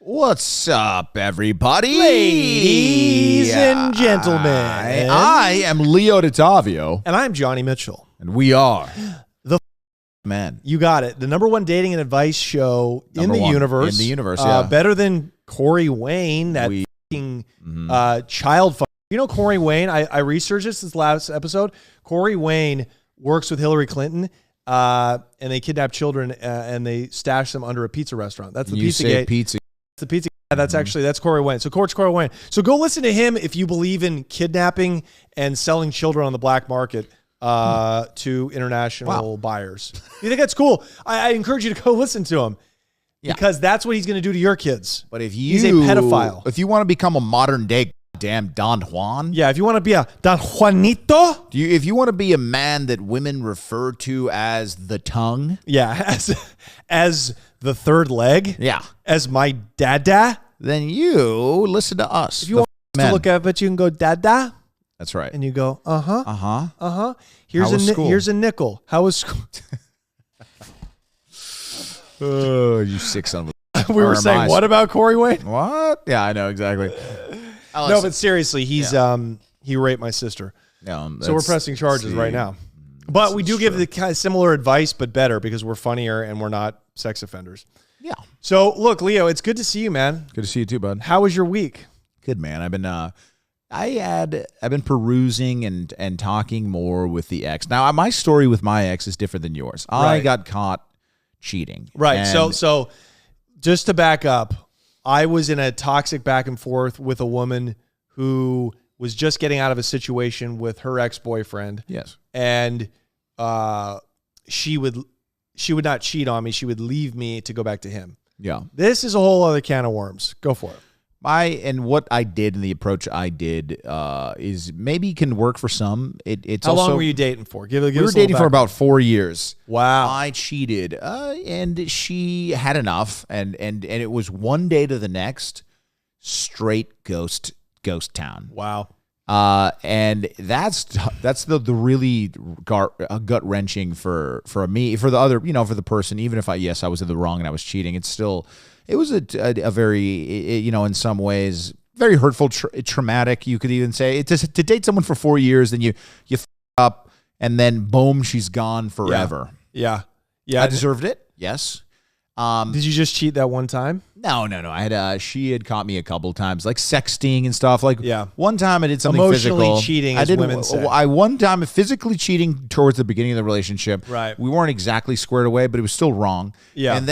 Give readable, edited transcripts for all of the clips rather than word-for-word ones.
What's up, everybody? Ladies and gentlemen. I am Leo Dottavio. And I'm Johnny Mitchell. And we are the men. You got it. The #1 dating and advice show in the universe. In the universe, yeah. Better than Corey Wayne, that child fucker. You know Corey Wayne? I researched this last episode. Corey Wayne works with Hillary Clinton, and they kidnap children, and they stash them under a pizza restaurant. That's the Pizzagate. Pizza. The pizza. That's that's Corey Wayne. So Corey Wayne. So go listen to him if you believe in kidnapping and selling children on the black market to international buyers. You think that's cool? I encourage you to go listen to him because that's what he's going to do to your kids. But if he's a pedophile, if you want to become a modern day damn Don Juan, if you want to be a Don Juanito, if you want to be a man that women refer to as the tongue, as the third leg, as my dada, then you listen to us. If you want to look up, you can go dada. That's right. And you go, Here's a nickel. How was school? Oh, you sick son of a... We were saying, what about Corey Wayne? What? Yeah, I know, exactly. No, but seriously, he raped my sister. So we're pressing charges right now. But we do give the kind of similar advice, but better because we're funnier and we're not sex offenders. Yeah. So look, Leo, it's good to see you, man. Good to see you too, bud. How was your week? Good, man. I've been perusing and talking more with the ex. Now, my story with my ex is different than yours. I got caught cheating. Right. So just to back up, I was in a toxic back and forth with a woman who was just getting out of a situation with her ex-boyfriend. Yes. And she would not cheat on me. She would leave me to go back to him. Yeah. This is a whole other can of worms. Go for it. What I did and the approach I did is maybe can work for some. It's How also, long were you dating for? We were dating for about 4 years. Wow. I cheated, and she had enough, and it was one day to the next, straight ghost town. Wow. And that's the really gut wrenching for me, for the other, for the person. Even if I was in the wrong and I was cheating, it was a very, in some ways, very hurtful, traumatic. You could even say to date someone for 4 years, then you f up, and then boom, she's gone forever. Yeah. I deserved it. Yes. Did you just cheat that one time? No. She had caught me a couple of times, like sexting and stuff. One time I did something emotionally physical. Cheating, as women say. One time physically cheating towards the beginning of the relationship. Right. We weren't exactly squared away, but it was still wrong. Yeah. And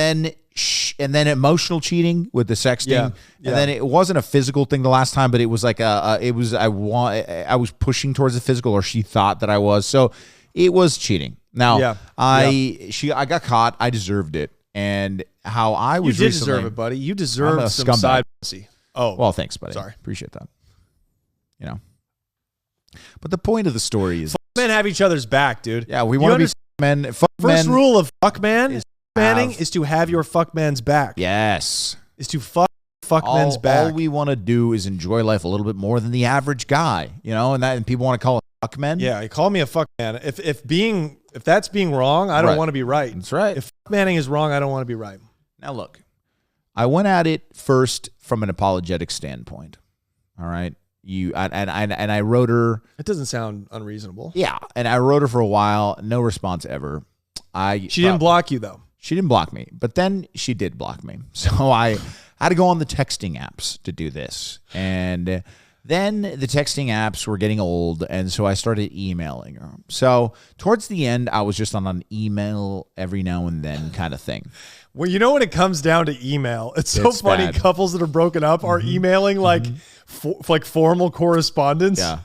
then emotional cheating with the sexting. Yeah. And then it wasn't a physical thing the last time, but it was like I was pushing towards the physical, or she thought that I was. So it was cheating. Now, I got caught. I deserved it. And how I was You did deserve it, buddy. You deserve some side pussy. Oh. Well, thanks, buddy. Sorry. Appreciate that. But the point of the story is... Fuck men have each other's back, dude. Yeah, we want to be men. First rule of fuck man is to have your fuck man's back. Yes. Is to fuck men's back. All we want to do is enjoy life a little bit more than the average guy, and people want to call it fuck men. Yeah, call me a fuck man. If that's being wrong, I don't want to be right. That's right. If fuck manning is wrong, I don't want to be right. Now look, I went at it first from an apologetic standpoint. All right. I wrote her. It doesn't sound unreasonable. Yeah, and I wrote her for a while. No response ever. She didn't block you though. She didn't block me, but then she did block me. So I had to go on the texting apps to do this, and then the texting apps were getting old, and so I started emailing her. So towards the end, I was just on an email every now and then kind of thing. Well, when it comes down to email, it's so funny. Bad. Couples that are broken up are emailing like formal correspondence. Yeah.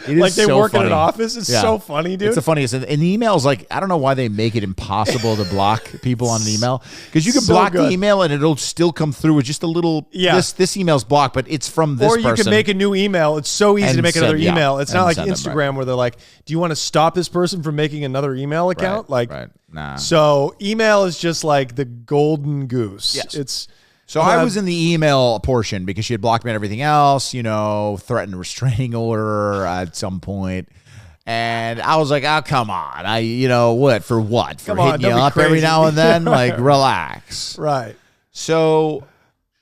Like they work in an office. It's so funny, dude. It's the funniest. And emails, I don't know why they make it impossible to block people on an email, because you can block the email and it'll still come through with just a little, this email's blocked, but it's from this person. Or you can make a new email. It's so easy to make another email. It's not like Instagram where they're like, do you want to stop this person from making another email account? Right. Nah. So email is just like the golden goose. Yes. So I was in the email portion because she had blocked me and everything else, threatened a restraining order at some point. And I was like, oh, come on. For what? For hitting you up every now and then? Like, relax. Right. So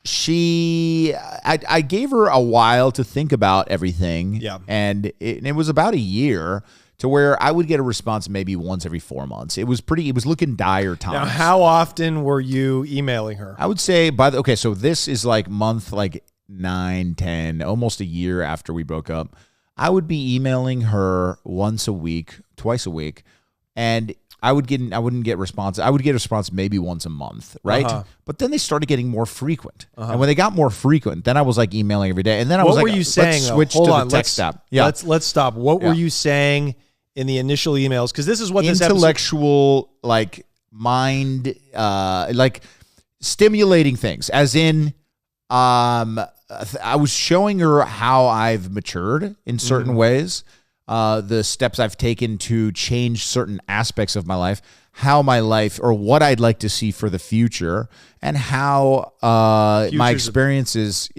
I gave her a while to think about everything. Yeah. And it was about a year to where I would get a response maybe once every 4 months. It was looking dire times. Now, how often were you emailing her? I would say so this is like month like 9, 10, almost a year after we broke up. I would be emailing her once a week, twice a week, and I wouldn't get response. I would get a response maybe once a month, right? But then they started getting more frequent. And when they got more frequent, then I was like emailing every day. And then I was like, what were you saying? Let's switch to the text app. Yeah. Let's stop. What were you saying in the initial emails? Because this is what this intellectual, like mind, like stimulating things, as in, I was showing her how I've matured in certain ways, the steps I've taken to change certain aspects of my life, how my life or what I'd like to see for the future, and how my experiences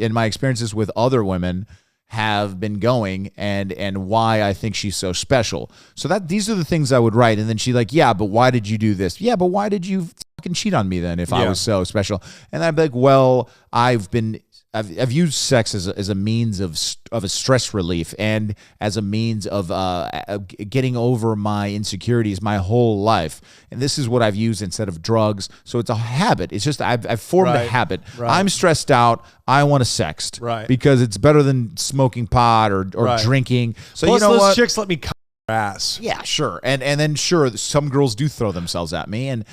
with other women have been going, and why I think she's so special. So these are the things I would write. And then she's like, yeah, but why did you do this? Yeah, but why did you fucking cheat on me then if I was so special? And I'd be like, well, I've used sex as a means of a stress relief and as a means of getting over my insecurities my whole life. And this is what I've used instead of drugs. So it's a habit. It's just I've formed a habit. Right. I'm stressed out. I want to sext. Right. Because it's better than smoking pot or drinking. So plus, you know those what? chicks let me ass. Yeah, sure. And then sure, some girls do throw themselves at me, and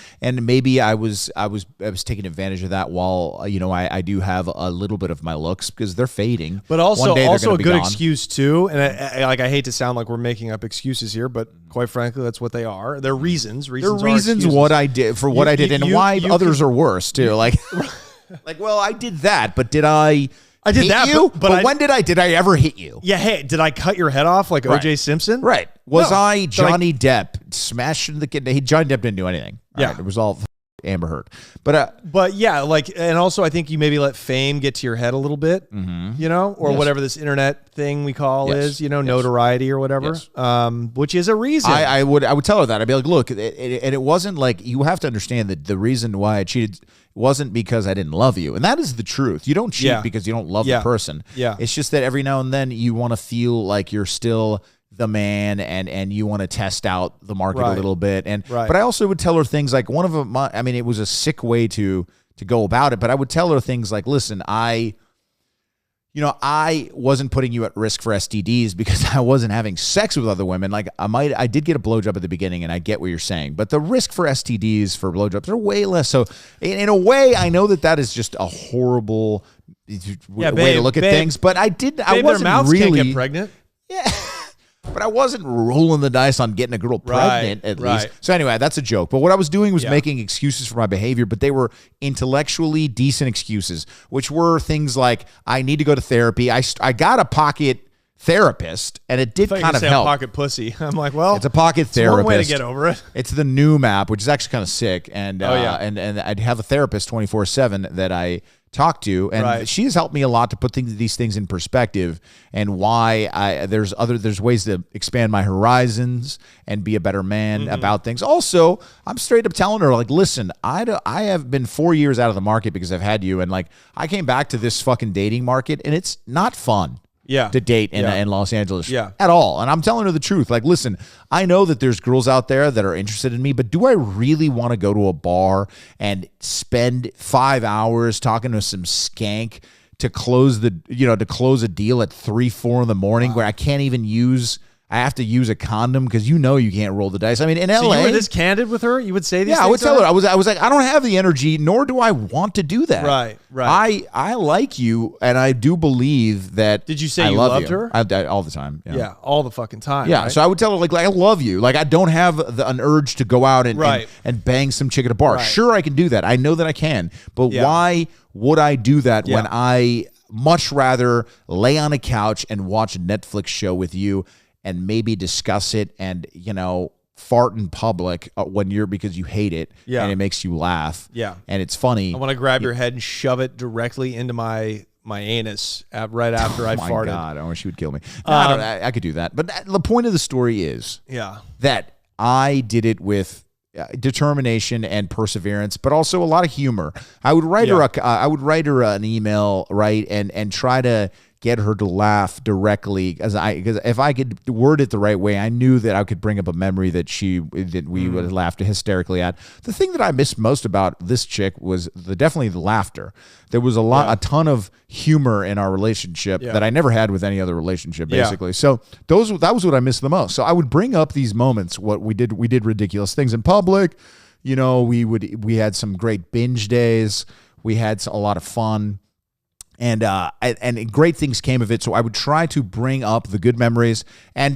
maybe I was taking advantage of that while I do have a little bit of my looks because they're fading. But also a good gone. excuse too. And I hate to sound like we're making up excuses here, but quite frankly, that's what they are. They're reasons. They're reasons what I did for what I did, and why others are worse too. Like, well, I did that, but did I? I did that, you? But when did I ever hit you? Yeah, hey, did I cut your head off like O.J. Simpson? Right. Was I Johnny Depp smashing the kid? Johnny Depp didn't do anything. Yeah. Right, it was all Amber Heard. But yeah, and also I think you maybe let fame get to your head a little bit, or whatever this internet thing we call is, notoriety or whatever, which is a reason. I would tell her that. I'd be like, look, and it wasn't like, you have to understand that the reason why I cheated wasn't because I didn't love you. And that is the truth. You don't cheat because you don't love the person. Yeah. It's just that every now and then you want to feel like you're still the man and you want to test out the market a little bit. But I also would tell her things like one of them, it was a sick way to go about it, but I would tell her things like, listen, I wasn't putting you at risk for STDs because I wasn't having sex with other women. Like I did get a blowjob at the beginning, and I get what you're saying, but the risk for STDs for blowjobs are way less. So in a way, I know that is just a horrible way to look at things, but I wasn't mouths really can't get pregnant. Yeah. But I wasn't rolling the dice on getting a girl pregnant, at least. So anyway, that's a joke. But what I was doing was making excuses for my behavior, but they were intellectually decent excuses, which were things like, I need to go to therapy. I got a pocket therapist, and it did kind of help. Pocket pussy. I'm like, well, it's a pocket therapist. One way to get over it. It's the Noom app, which is actually kind of sick. And and I'd have a therapist 24/7 that I talk to, and she has helped me a lot to put these things in perspective, and why there's ways to expand my horizons and be a better man about things. Also, I'm straight up telling her, like, listen, I have been 4 years out of the market because I've had you, and like I came back to this fucking dating market, and it's not fun. To date in Los Angeles at all. And I'm telling her the truth. Like, listen, I know that there's girls out there that are interested in me, but do I really want to go to a bar and spend 5 hours talking to some skank to close a deal at 3-4 in the morning where I can't even I have to use a condom because you can't roll the dice. I mean, in LA, you were this candid with her. You would say these things. I would tell her. I was like, I don't have the energy, nor do I want to do that. Right. I like you, and I do believe that. Did you say you loved her? All the time. Yeah, all the fucking time. Yeah. Right? So I would tell her like I love you. Like I don't have an urge to go out and bang some chick at a bar. Sure, I can do that. I know that I can. But why would I do that when I much rather lay on a couch and watch a Netflix show with you? And maybe discuss it and, fart in public because you hate it and it makes you laugh. Yeah. And it's funny. I want to grab your head and shove it directly into my anus right after I farted. Oh my God, I wish you would kill me. No, I could do that. But the point of the story is that I did it with determination and perseverance, but also a lot of humor. I would write her an email, right, and try to get her to laugh directly, because if I could word it the right way, I knew that I could bring up a memory that we would have laughed hysterically at. The thing that I missed most about this chick was definitely the laughter. There was a ton of humor in our relationship that I never had with any other relationship, basically. So that was what I missed the most. So I would bring up these moments. What we did ridiculous things in public. You know, we had some great binge days. We had a lot of fun. And great things came of it. So I would try to bring up the good memories and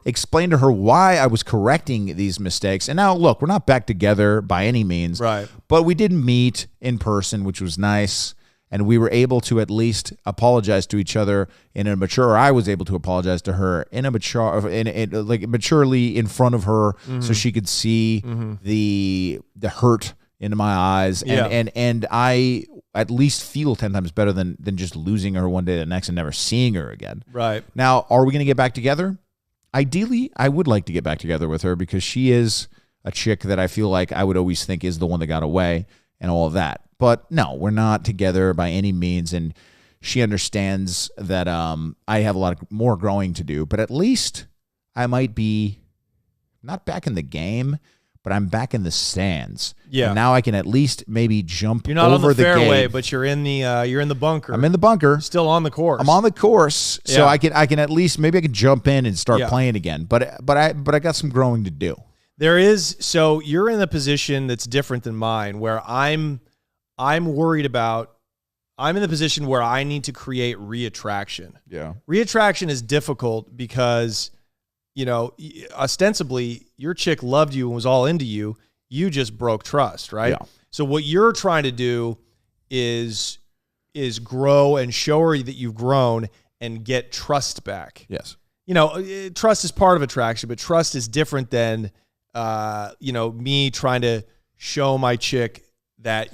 explain to her why I was correcting these mistakes. And now, look, we're not back together by any means. Right. But we did meet in person, which was nice. And we were able to at least apologize to each other in a mature, or I was able to apologize to her in a maturely in front of her, so she could see the hurt in my eyes. And I at least feel 10 times better than just losing her one day to the next and never seeing her again. Right. Now, are we going to get back together? Ideally, I would like to get back together with her, because she is a chick that I feel like I would always think is the one that got away and all of that. But no, we're not together by any means, and she understands that I have a lot more growing to do, but at least I might be not back in the game, but I'm back in the stands. Yeah. And now I can at least maybe jump. You're not over on the fairway, gate. but you're in the bunker. I'm in the bunker. Still on the course. I'm on the course, so I can at least maybe I can jump in and start playing again. But I got some growing to do. So you're in a position that's different than mine, where I'm worried about. I'm in the position where I need to create reattraction. Yeah. Reattraction is difficult because, you know, ostensibly your chick loved you and was all into you. You just broke trust, right? Yeah. So what you're trying to do is grow and show her that you've grown and get trust back. Yes. You know, trust is part of attraction, but trust is different than, me trying to show my chick that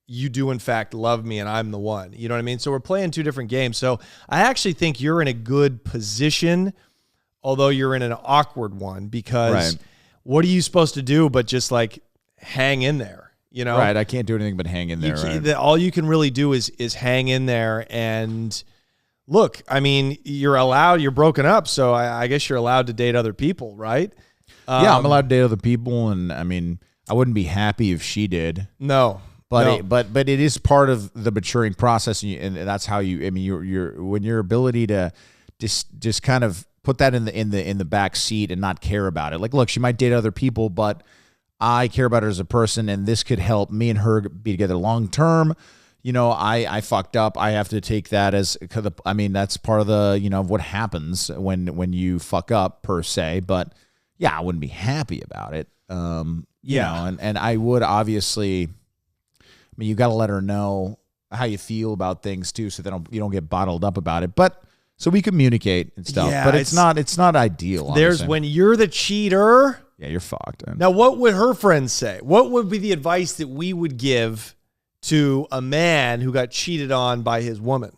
you do in fact love me and I'm the one. You know what I mean? So we're playing two different games. So I actually think you're in a good position, although you're in an awkward one, because what are you supposed to do but just like hang in there, you know? Right. I can't do anything but hang in there. All you can really do is hang in there. And look, I mean, you're broken up, so I guess you're allowed to date other people, right? Yeah, I'm allowed to date other people, and I mean, I wouldn't be happy if she did. No. But it is part of the maturing process, and that's how you. I mean, your ability to just kind of put that in the back seat and not care about it. Like, look, she might date other people, but I care about her as a person, and this could help me and her be together long term. You know, I fucked up. I have to take that as. I mean, that's part of the what happens when you fuck up per se. But yeah, I wouldn't be happy about it. And I would obviously. I mean, you got to let her know how you feel about things too, so that you don't get bottled up about it. But so we communicate and stuff. Yeah, but it's not ideal. There's when you're the cheater. Yeah, you're fucked. Man. Now, what would her friends say? What would be the advice that we would give to a man who got cheated on by his woman?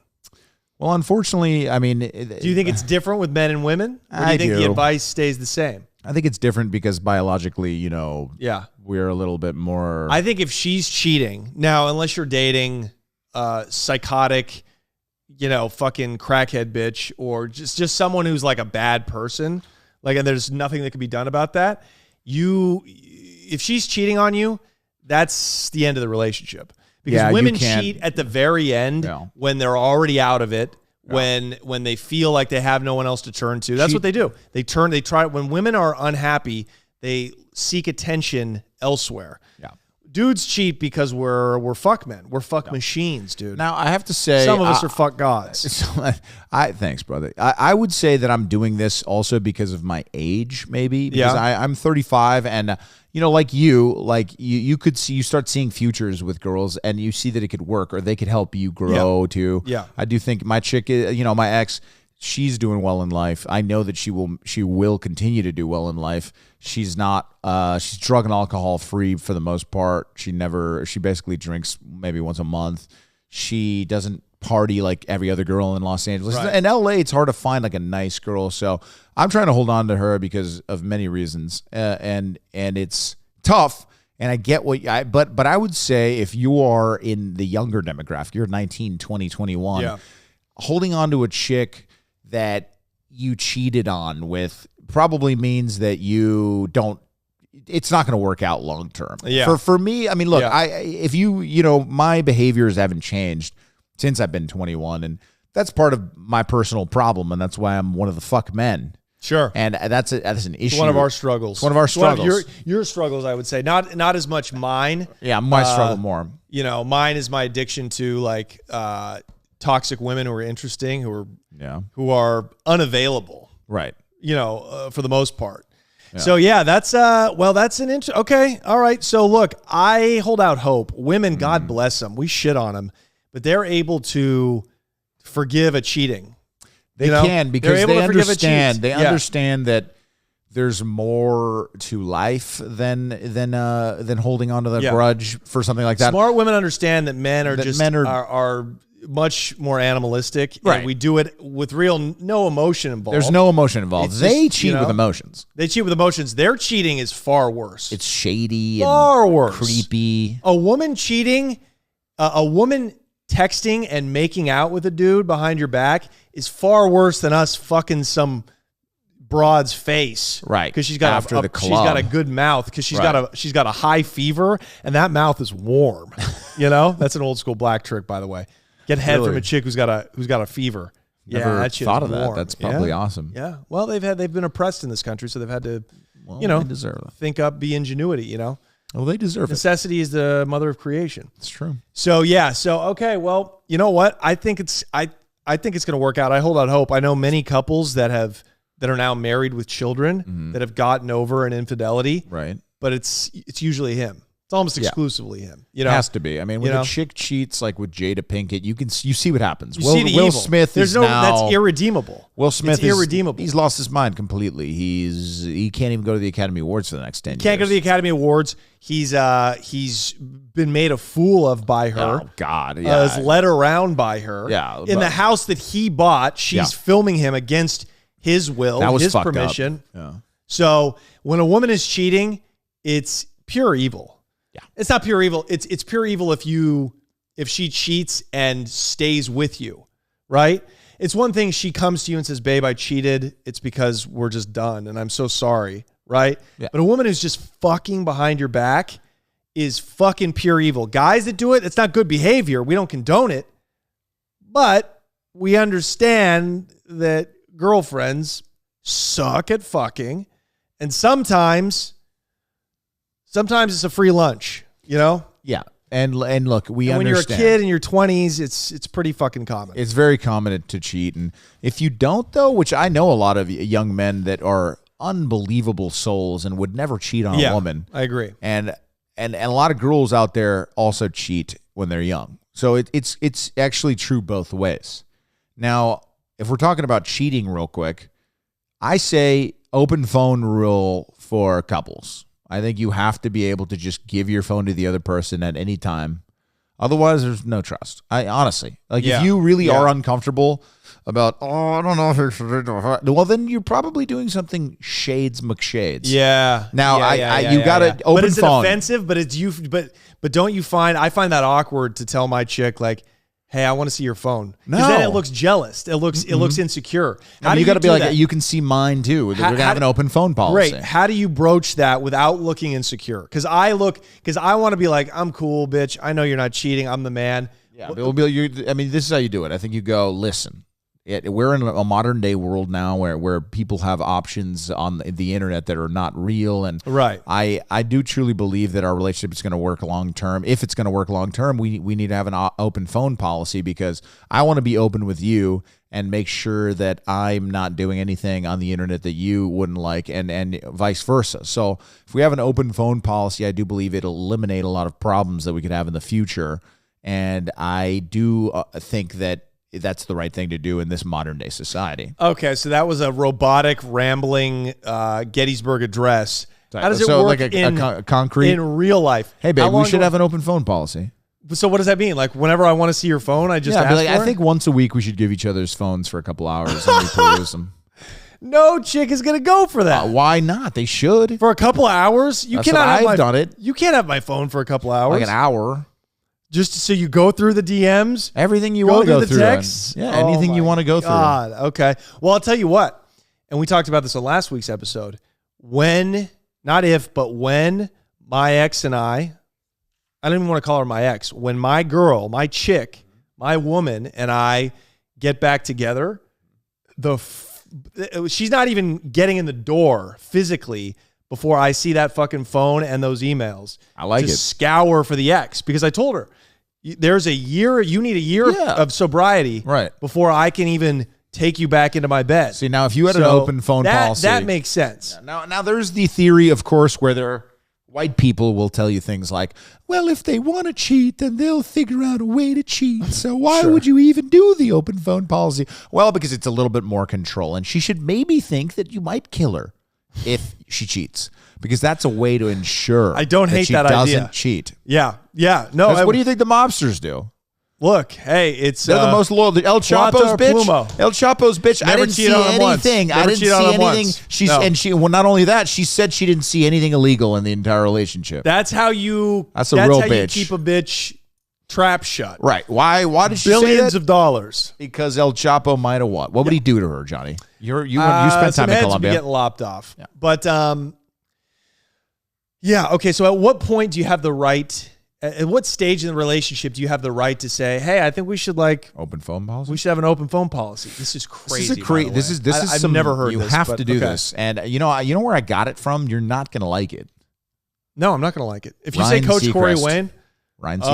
Well, unfortunately, I mean, do you think it's different with men and women? Or do you think the advice stays the same? I think it's different because biologically, we're a little bit more. I think if she's cheating now, unless you're dating psychotic, fucking crackhead bitch, or just someone who's like a bad person, and there's nothing that can be done about that. If she's cheating on you, that's the end of the relationship. Because women cheat at the very end when they're already out of it. When they feel like they have no one else to turn to. That's what they do. They try. When women are unhappy, they seek attention elsewhere. Yeah. Dudes cheat because we're fuck men. We're fuck machines, dude. Now, I have to say, some of us are fuck gods. Thanks, brother. I would say that I'm doing this also because of my age, maybe. Because I'm 35, and you start seeing futures with girls, and you see that it could work, or they could help you grow too. Yeah. I do think my chick, my ex, she's doing well in life. I know that she will continue to do well in life. She's not she's drug and alcohol free for the most part. She basically drinks maybe once a month. She doesn't party like every other girl in Los Angeles. Right. In LA, it's hard to find like a nice girl. So I'm trying to hold on to her because of many reasons. And it's tough. And I get but I would say if you are in the younger demographic, you're 19, 20, 21, holding on to a chick that you cheated on with probably means that you don't, it's not going to work out long term. Yeah. For me, I mean, look, if my behaviors haven't changed since I've been 21, and that's part of my personal problem, and that's why I'm one of the fuck men. Sure. And that's an issue. It's one of our struggles. It's one of our struggles. Your struggles, I would say. Not as much mine. Yeah, my struggle more. Mine is my addiction to like toxic women who are interesting, who are unavailable. Right. For the most part. Yeah. So that's an okay. All right. So look, I hold out hope. Women, God bless them. We shit on them, but they're able to forgive a cheating. They can, because they understand. They understand that there's more to life than holding on to the grudge for something like that. Smart women understand that men are much more animalistic. Right. And we do it with no emotion involved. There's no emotion involved. They cheat with emotions. They cheat with emotions. Their cheating is far worse. It's shady far worse. Creepy. A woman cheating, a woman texting and making out with a dude behind your back is far worse than us fucking some broad's face, right? Because she's got she's got a good mouth, because she's got a high fever and that mouth is warm. That's an old school black trick, by the way. Get head from a chick who's got a fever. Never that shit thought of warm. that. That's probably awesome. Yeah. Well, they've been oppressed in this country, so they've had to, they deserve it. Think up, be ingenuity. Well, they deserve Necessity is the mother of creation. It's true. So okay. Well, you know what? I think it's going to work out. I hold out hope. I know many couples that are now married with children that have gotten over an infidelity. Right. But it's usually him. It's almost exclusively him. It has to be. I mean, when a chick cheats, like with Jada Pinkett, you see what happens. Will evil. Smith that's irredeemable. Will Smith is irredeemable. He's lost his mind completely. He can't even go to the Academy Awards for the next 10 years. Can't go to the Academy Awards. He's been made a fool of by her. Oh God, yeah. Is led around by her. Yeah. In the house that he bought, she's filming him against his will, his permission. Yeah. So when a woman is cheating, it's pure evil. Yeah. It's not pure evil. It's pure evil if she cheats and stays with you, right? It's one thing she comes to you and says, "Babe, I cheated. It's because we're just done and I'm so sorry," right? Yeah. But a woman who's just fucking behind your back is fucking pure evil. Guys that do it, it's not good behavior. We don't condone it. But we understand that girlfriends suck at fucking, and sometimes it's a free lunch, Yeah. And look, we understand. When you're a kid in your 20s, it's pretty fucking common. It's very common to cheat. And if you don't, though, which I know a lot of young men that are unbelievable souls and would never cheat on a woman. I agree. And a lot of girls out there also cheat when they're young. So it's actually true both ways. Now, if we're talking about cheating real quick, I say open phone rule for couples. I think you have to be able to just give your phone to the other person at any time. Otherwise, there's no trust. If you really are uncomfortable about, I don't know if I should do that, well, then you're probably doing something shades McShades. Yeah. Now, you got to open phone. But is it offensive? But don't you find, I find that awkward to tell my chick, like, hey, I want to see your phone. Because then it looks jealous. It looks insecure. How do you got to be like, you can see mine too. We're going to have an open phone policy. Right. How do you broach that without looking insecure? Because I want to be like, I'm cool, bitch. I know you're not cheating. I'm the man. Yeah. This is how you do it. I think you go, listen. We're in a modern day world now where people have options on the internet that are not real. And right. I do truly believe that our relationship is going to work long term. If it's going to work long term, we need to have an open phone policy, because I want to be open with you and make sure that I'm not doing anything on the internet that you wouldn't like, and vice versa. So if we have an open phone policy, I do believe it'll eliminate a lot of problems that we could have in the future. And I do think that that's the right thing to do in this modern day society. Okay, so that was a robotic, rambling Gettysburg Address. How does it work like a concrete in real life? Hey, babe, we should have an open phone policy. So what does that mean? Like, whenever I want to see your phone, I just ask for it? I think once a week we should give each other's phones for a couple hours and we peruse them. No chick is going to go for that. Why not? They should. For a couple of hours? You That's cannot what have I've done it. You can't have my phone for a couple of hours. Like an hour. Just so you go through the DMs? Everything you want to go through. Texts? Yeah, anything you want to go through. God, okay. Well, I'll tell you what, and we talked about this on last week's episode. When, not if, but when my ex and I don't even want to call her my ex, when my girl, my chick, my woman and I get back together, she's not even getting in the door physically before I see that fucking phone and those emails. I like it. Scour for the ex, because I told her, there's a year, you need a year of sobriety before I can even take you back into my bed. See, now if you had an open phone policy. That makes sense. Now there's the theory, of course, where white people will tell you things like, well, if they want to cheat, then they'll figure out a way to cheat. So why would you even do the open phone policy? Well, because it's a little bit more control. And she should maybe think that you might kill her if she cheats, because that's a way to ensure I don't hate that idea. She doesn't cheat. Yeah. No. What do you think the mobsters do? Look, hey, they're the most loyal. El Chapo's bitch. Plumo. El Chapo's bitch. I didn't see anything. I didn't see anything. Well, not only that, she said she didn't see anything illegal in the entire relationship. That's how you. That's a real bitch. You keep a bitch trap shut. Right. Why did she say that? Billions of dollars. Because El Chapo might have what? What would he do to her, Johnny? You spent time in Colombia. Getting lopped off. Yeah. But okay. So at what point do you have the right? At what stage in the relationship do you have the right to say, "Hey, I think we should open phone policy"? We should have an open phone policy. This is crazy. This is I've never heard. You have to do this, and you know where I got it from. You're not gonna like it. No, I'm not gonna like it. If you say Coach Corey Wayne, Ryan Seacrest.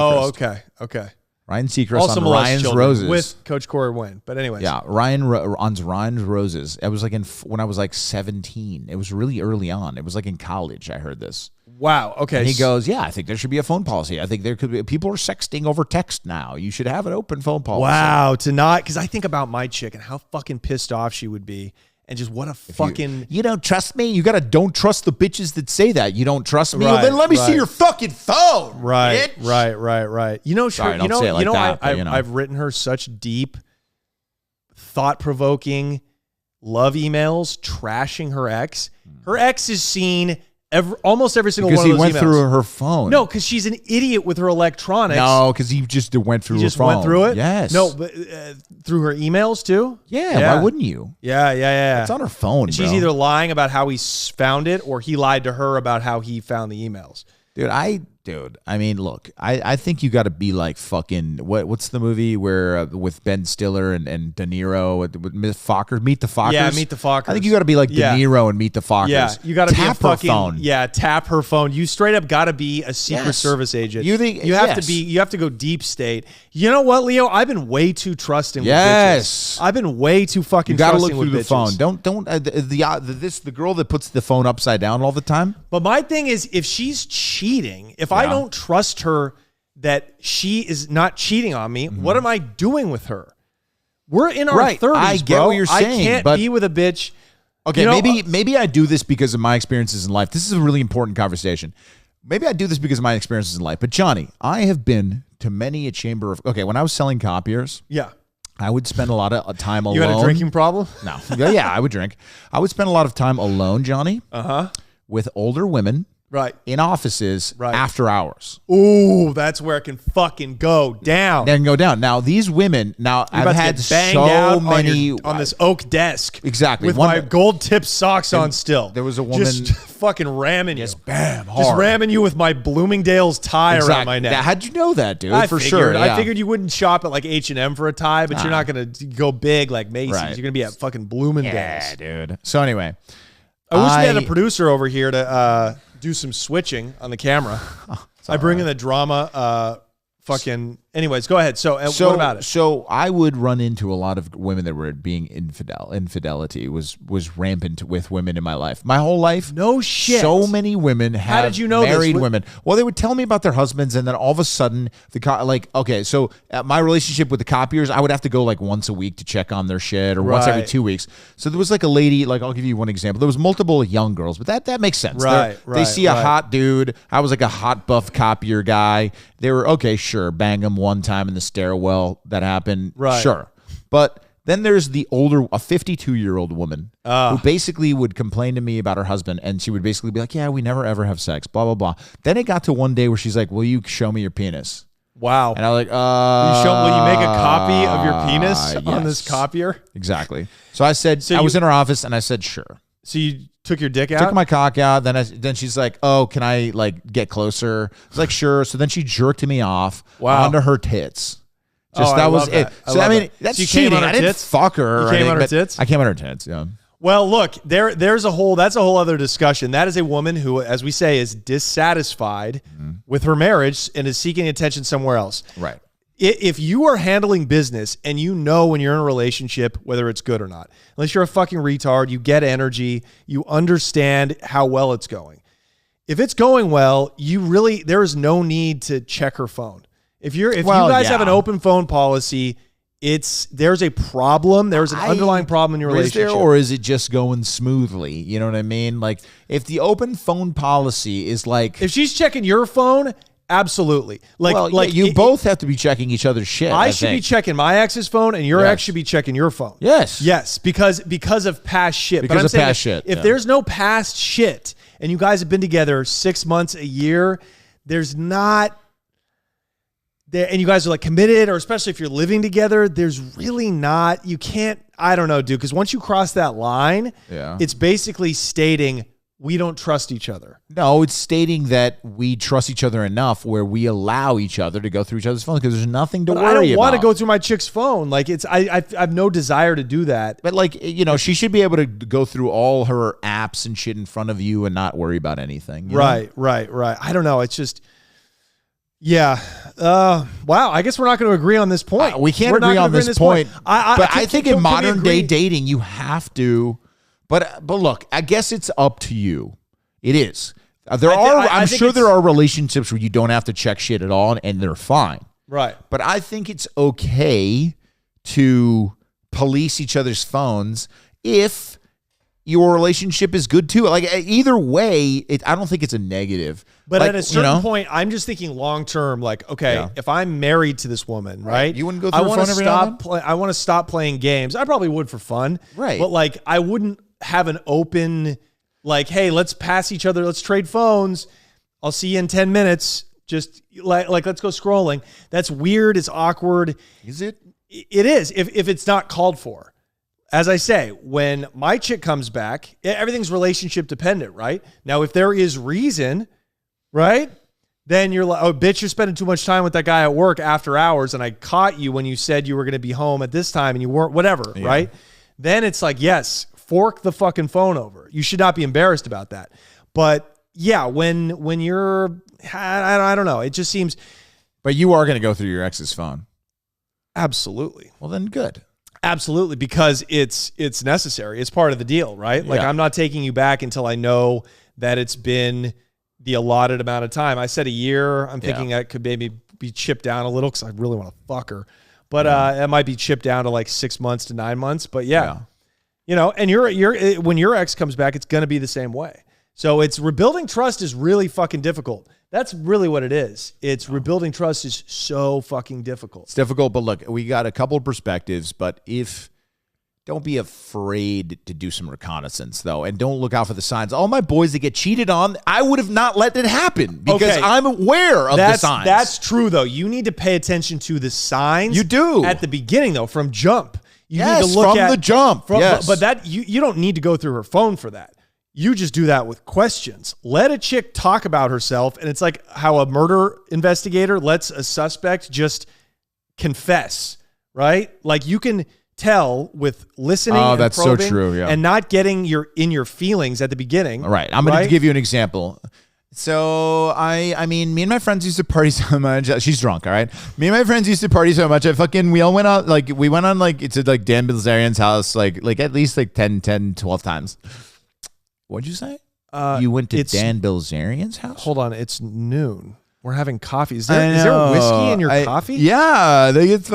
Oh, okay. Ryan Seacrest on Ryan's Roses with Coach Corey Wayne. But anyways, yeah, on Ryan's Roses. It was like when I was like 17. It was really early on. It was like in college. I heard this. Wow. Okay. And he goes, yeah, I think there should be a phone policy. I think there could be. People are sexting over text now. You should have an open phone policy. Wow. Because I think about my chick and how fucking pissed off she would be. And just what a fucking... You don't trust me? You got to don't trust the bitches that say that. You don't trust me? Right, well, then let me see your fucking phone, Right. bitch. Sorry, don't say it like that, I've written her such deep, thought-provoking love emails trashing her ex. Her ex is seen... almost every single one of those emails. Because he went through her phone. No, because she's an idiot with her electronics. No, because he just went through her phone. He just went through it? Yes. No, but through her emails too? Yeah, why wouldn't you? Yeah. It's on her phone, She's either lying about how he found it or he lied to her about how he found the emails. Dude, I mean, look, I think you got to be like fucking what's the movie where with Ben Stiller and De Niro with Fockers, Meet the Fockers? Yeah, Meet the Fockers. I think you got to be like De Niro and Meet the Fockers. Yeah, you got to be a fucking phone. Yeah, tap her phone. You straight up got to be a Secret Service agent. You think you have to go deep state. You know what, Leo? I've been way too trusting with bitches. I've been way too fucking trusting with bitches. You got to look through the phone. Don't the girl that puts the phone upside down all the time? But my thing is, if she's cheating, if I don't trust her that she is not cheating on me, what am I doing with her? We're in our 30s, I get what you're saying. I can't be with a bitch. Okay, maybe I do this because of my experiences in life. This is a really important conversation. Maybe I do this because of my experiences in life. But Johnny, I have been to many a chamber of... Okay, when I was selling copiers... Yeah. I would spend a lot of time alone. You had a drinking problem? No. Yeah, I would drink. I would spend a lot of time alone, Johnny. With older women. Right. In offices after hours. Ooh, that's where it can fucking go down. They can go down. Now, these women, I've had so many... On this oak desk. Exactly. With my gold tip socks on still. There was a woman... Just fucking ramming you. Just bam, hard. Just ramming you with my Bloomingdale's tie around my neck. How'd you know that, dude? I figured you wouldn't shop at like H&M for a tie, but you're not going to go big like Macy's. You're going to be at fucking Bloomingdale's. Yeah, dude. So anyway... I wish we had a producer over here to do some switching on the camera. I bring in the drama. Anyways, go ahead. So what about it? So I would run into a lot of women that were being infidel. Infidelity was rampant with women in my life. My whole life. No shit. So many women have How did you know married women. Well, they would tell me about their husbands, and then all of a sudden, so at my relationship with the copiers, I would have to go like once a week to check on their shit, or once every 2 weeks. So there was like a lady, like I'll give you one example. There was multiple young girls, but that makes sense. They see a hot dude. I was like a hot buff copier guy. They were, okay, sure, bang him one time in the stairwell. That happened. Right. Sure. But Then there's a 52-year-old woman who basically would complain to me about her husband, and she would basically be like, yeah, we never ever have sex, blah, blah, blah. Then it got to one day where she's like, will you show me your penis? Wow. And I was like, will you make a copy of your penis on this copier? Exactly. So I said, I was in her office, and I said, sure. So you took your dick out? Took my cock out. Then she's like, oh, can I like get closer? I was like, sure. So then she jerked me off onto her tits. That was it. So I mean, that's cheating. I didn't fuck her. You came on her tits? I came on her tits, yeah. a whole other discussion. That is a woman who, as we say, is dissatisfied with her marriage and is seeking attention somewhere else. Right. If you are handling business and you know when you're in a relationship whether it's good or not, unless you're a fucking retard, you get energy, you understand how well it's going. If it's going well, there is no need to check her phone. If you guys have an open phone policy, there's a problem. There's an underlying problem in your relationship. Or is it just going smoothly? You know what I mean? Like if the open phone policy is like, if she's checking your phone, absolutely. You both have to be checking each other's shit. I should be checking my ex's phone, and your ex should be checking your phone. Yes, because of past shit. If there's no past shit, and you guys have been together 6 months, a year, there's not. And you guys are like committed, or especially if you're living together, there's really not, you can't, I don't know, dude, because once you cross that line, it's basically stating we don't trust each other. No, it's stating that we trust each other enough where we allow each other to go through each other's phones because there's nothing to worry about. I don't want to go through my chick's phone. Like I have no desire to do that. But like, she should be able to go through all her apps and shit in front of you and not worry about anything. Right. I don't know. It's just... Yeah. Wow. I guess we're not going to agree on this point. We can't agree on this point. I think in modern day dating, you have to. But look, I guess it's up to you. It is. I'm sure there are relationships where you don't have to check shit at all, and they're fine. Right. But I think it's okay to police each other's phones if your relationship is good too. Like either way, I don't think it's a negative. But at a certain point, I'm just thinking long term. Like, okay, if I'm married to this woman, right? You wouldn't go through her phone every now and then? I want to stop playing games. I probably would for fun, right? But like, I wouldn't have an open, like, hey, let's pass each other, let's trade phones. I'll see you in 10 minutes. Just like let's go scrolling. That's weird. It's awkward. Is it? It is. If it's not called for. As I say, when my chick comes back, everything's relationship dependent, right? Now, if there is reason, right, then you're like, oh, bitch, you're spending too much time with that guy at work after hours, and I caught you when you said you were going to be home at this time and you weren't, whatever, right? Then it's like, yes, fork the fucking phone over. You should not be embarrassed about that. But yeah, when you're, I don't know, it just seems. But you are going to go through your ex's phone. Absolutely. Well, then good. Absolutely, because it's necessary. It's part of the deal, right? Like I'm not taking you back until I know that it's been the allotted amount of time. I said a year. I'm thinking that could maybe be chipped down a little because I really want to fuck her. But it might be chipped down to like 6 months to 9 months. But and when your ex comes back, it's going to be the same way. So it's rebuilding trust is really fucking difficult. That's really what it is. It's rebuilding trust is so fucking difficult. It's difficult, but look, we got a couple of perspectives, but don't be afraid to do some reconnaissance, though, and don't look out for the signs. All my boys that get cheated on, I would have not let it happen because I'm aware of the signs. That's true, though. You need to pay attention to the signs. You do. At the beginning, though, from jump. You need to look from the jump. Yes. But that you don't need to go through her phone for that. You just do that with questions. Let a chick talk about herself, and it's like how a murder investigator lets a suspect just confess, right? Like you can tell with listening and that's probing so true, yeah. and not getting in your feelings at the beginning. All right, I'm going to give you an example. So, I mean, me and my friends used to party so much. She's drunk, all right? Me and my friends used to party so much. We all went out, we went on, to, Dan Bilzerian's house, at least, 10, 12 times. What'd you say? You went to Dan Bilzerian's house? Hold on, it's noon. We're having coffee. Is there whiskey in your coffee? Yeah, it's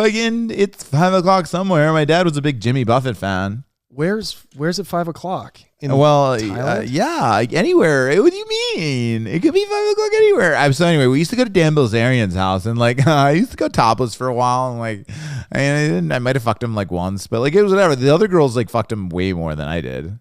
5 o'clock somewhere. My dad was a big Jimmy Buffett fan. Where's it 5 o'clock? Yeah, anywhere. What do you mean? It could be 5 o'clock anywhere. So anyway, we used to go to Dan Bilzerian's house, and I used to go topless for a while, and I might have fucked him like once, but like it was whatever. The other girls like fucked him way more than I did.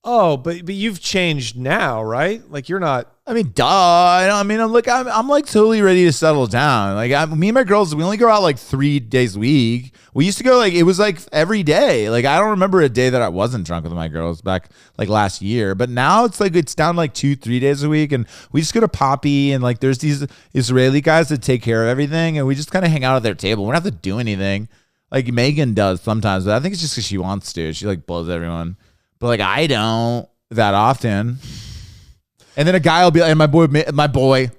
Oh, but you've changed now, right? Like you're not. I mean, duh. I'm like totally ready to settle down. Like me and my girls, we only go out like 3 days a week. We used to go like it was like every day. Like I don't remember a day that I wasn't drunk with my girls back like last year. But now it's like it's down like 2-3 days a week, and we just go to Poppy and like there's these Israeli guys that take care of everything, and we just kind of hang out at their table. We don't have to do anything. Like Megan does sometimes, but I think it's just because she wants to. She like blows everyone, but like I don't that often. And then a guy will be, and my boy,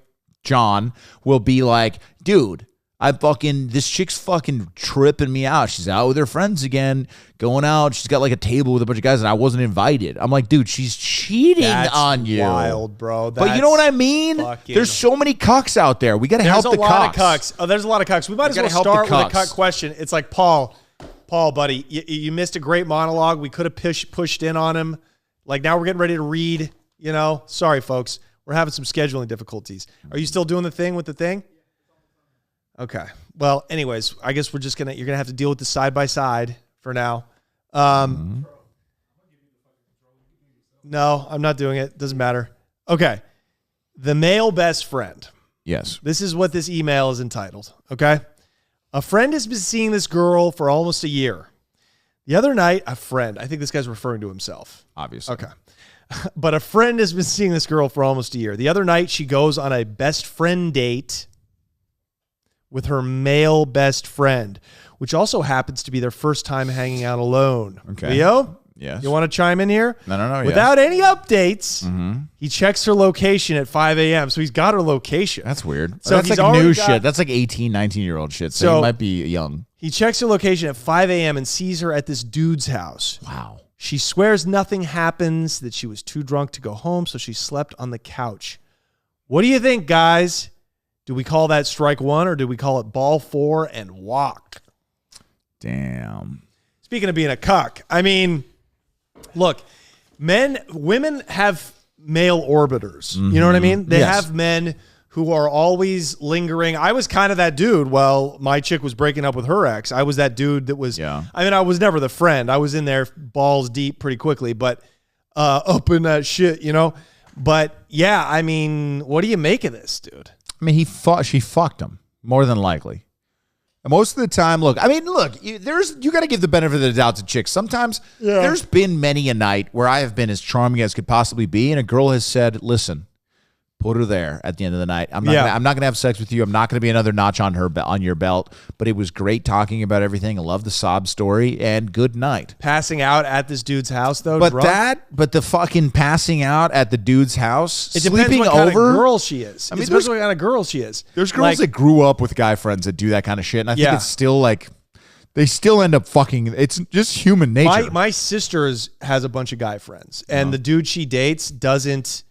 John, will be like, dude, this chick's fucking tripping me out. She's out with her friends again, going out. She's got like a table with a bunch of guys, and I wasn't invited. I'm like, dude, she's cheating on you. Wild, bro. But you know what I mean? There's so many cucks out there. We got to help the cucks. There's a lot of cucks. Oh, there's a lot of cucks. We might as well start with a cuck question. It's like, Paul, buddy, you missed a great monologue. We could have pushed in on him. Like now we're getting ready to read. You know, sorry, folks. We're having some scheduling difficulties. Are you still doing the thing with the thing? Okay. Well, anyways, I guess you're going to have to deal with the side by side for now. No, I'm not doing it. Doesn't matter. Okay. The male best friend. Yes. This is what this email is entitled. Okay. A friend has been seeing this girl for almost a year. The other night, I think this guy's referring to himself. Obviously. Okay. But a friend has been seeing this girl for almost a year. The other night, she goes on a best friend date with her male best friend, which also happens to be their first time hanging out alone. Okay. Leo? Yes. You want to chime in here? No. Without any updates, he checks her location at 5 a.m. So he's got her location. That's weird. So that's like new shit. That's like 18, 19-year-old shit. So he might be young. He checks her location at 5 a.m. and sees her at this dude's house. Wow. She swears nothing happens, that she was too drunk to go home, so she slept on the couch. What do you think, guys? Do we call that strike one, or do we call it ball four and walk? Damn. Speaking of being a cuck, I mean, look, women have male orbiters. You know what I mean? They have men who are always lingering. I was kind of that dude while my chick was breaking up with her ex. I was that dude that was, I mean, I was never the friend. I was in there balls deep pretty quickly, but up in that shit, you know? But yeah, I mean, what do you make of this, dude? I mean, she fucked him, more than likely. And most of the time, you got to give the benefit of the doubt to chicks. Sometimes there's been many a night where I have been as charming as could possibly be, and a girl has said, listen, put her there at the end of the night. I'm not gonna have sex with you. I'm not gonna be another notch on your belt. But it was great talking about everything. I love the sob story, and good night. Passing out at this dude's house, though. But the fucking passing out at the dude's house, it depends sleeping what over. Kind of girl she is. I mean, there's what kind of girl she is. There's girls that grew up with guy friends that do that kind of shit, and I think it's still like they still end up fucking. It's just human nature. My sister has a bunch of guy friends, and the dude she dates doesn't.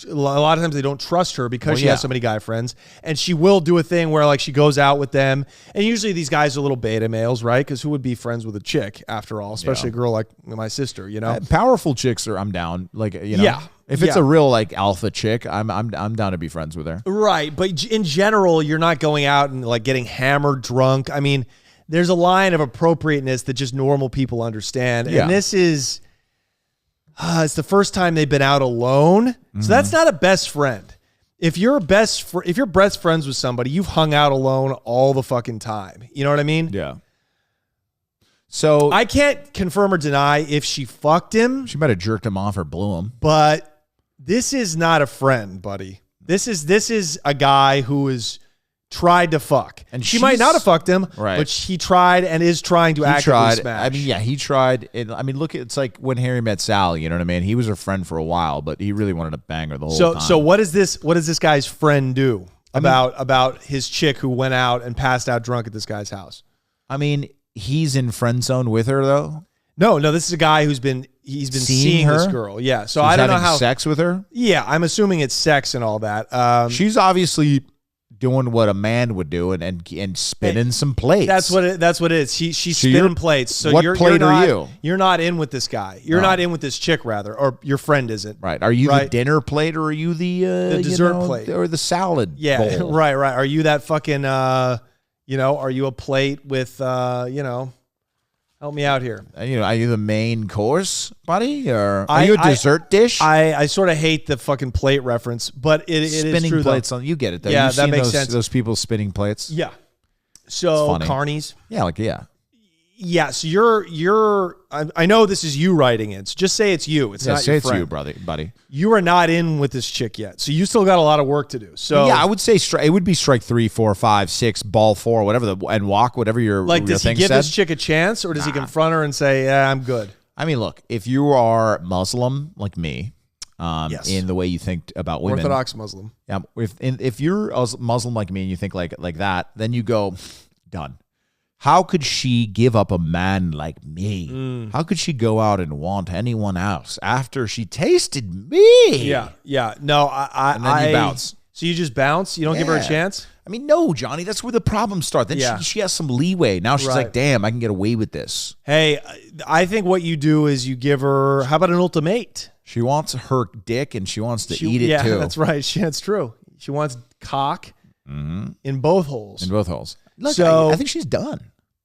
A lot of times they don't trust her because she has so many guy friends, and she will do a thing where like she goes out with them, and usually these guys are little beta males, right? Because who would be friends with a chick after all, especially a girl like my sister, you know? Powerful chicks I'm down, like, you know. If it's a real like alpha chick, I'm down to be friends with her. Right, but in general, you're not going out and like getting hammered drunk. I mean, there's a line of appropriateness that just normal people understand, and this is. It's the first time they've been out alone. So that's not a best friend. If you're best friends with somebody, you've hung out alone all the fucking time. You know what I mean? Yeah. So I can't confirm or deny if she fucked him. She might have jerked him off or blew him. But this is not a friend, buddy. This is a guy who is tried to fuck. And she might not have fucked him, but he tried and is trying to actively smash. I mean, he tried. I mean, look, it's like when Harry met Sally, you know what I mean? He was her friend for a while, but he really wanted to bang her the whole time. So what does this guy's friend do about his chick who went out and passed out drunk at this guy's house? I mean, he's in friend zone with her though? No, this is a guy he's been seeing this girl. Yeah. So I don't know how sex with her? Yeah, I'm assuming it's sex and all that. She's obviously doing what a man would do and spinning some plates. That's what it is. She's spinning plates. So what plate are you? You're not in with this guy. You're not in with this chick, rather, or your friend isn't. Right. Are you the dinner plate, or are you the dessert plate, or the salad? Yeah. bowl? Right. Are you that fucking Are you a plate with, help me out here. Are you the main course, buddy? Or are you a dessert dish? I sort of hate the fucking plate reference, but it is true. Spinning plates on, you get it though. Yeah, You've that seen makes sense. Those people spinning plates. Yeah. So carnies. Yeah, Yeah, so you're. I know this is you writing it. So just say it's you. It's not say your it's friend. you, buddy. You are not in with this chick yet, so you still got a lot of work to do. So yeah, I would say it would be strike 3, 4, 5, 6, ball 4, whatever and walk, whatever your does he give this chick a chance, or does he confront her and say, "Yeah, I'm good"? I mean, look, if you are Muslim like me, yes. in the way you think about women, Orthodox Muslim. Yeah, if you're a Muslim like me and you think like that, then you go, done. How could she give up a man like me? How could she go out and want anyone else after she tasted me? Yeah. No, and then you bounce. So you just bounce? You don't give her a chance? I mean, no, Johnny, that's where the problems start. Then she has some leeway. Now she's like, damn, I can get away with this. Hey, I think what you do is you give her, how about an ultimate? She wants her dick and she wants to eat it too. Yeah, that's right. That's true. She wants cock in both holes. Look, so I think she's done.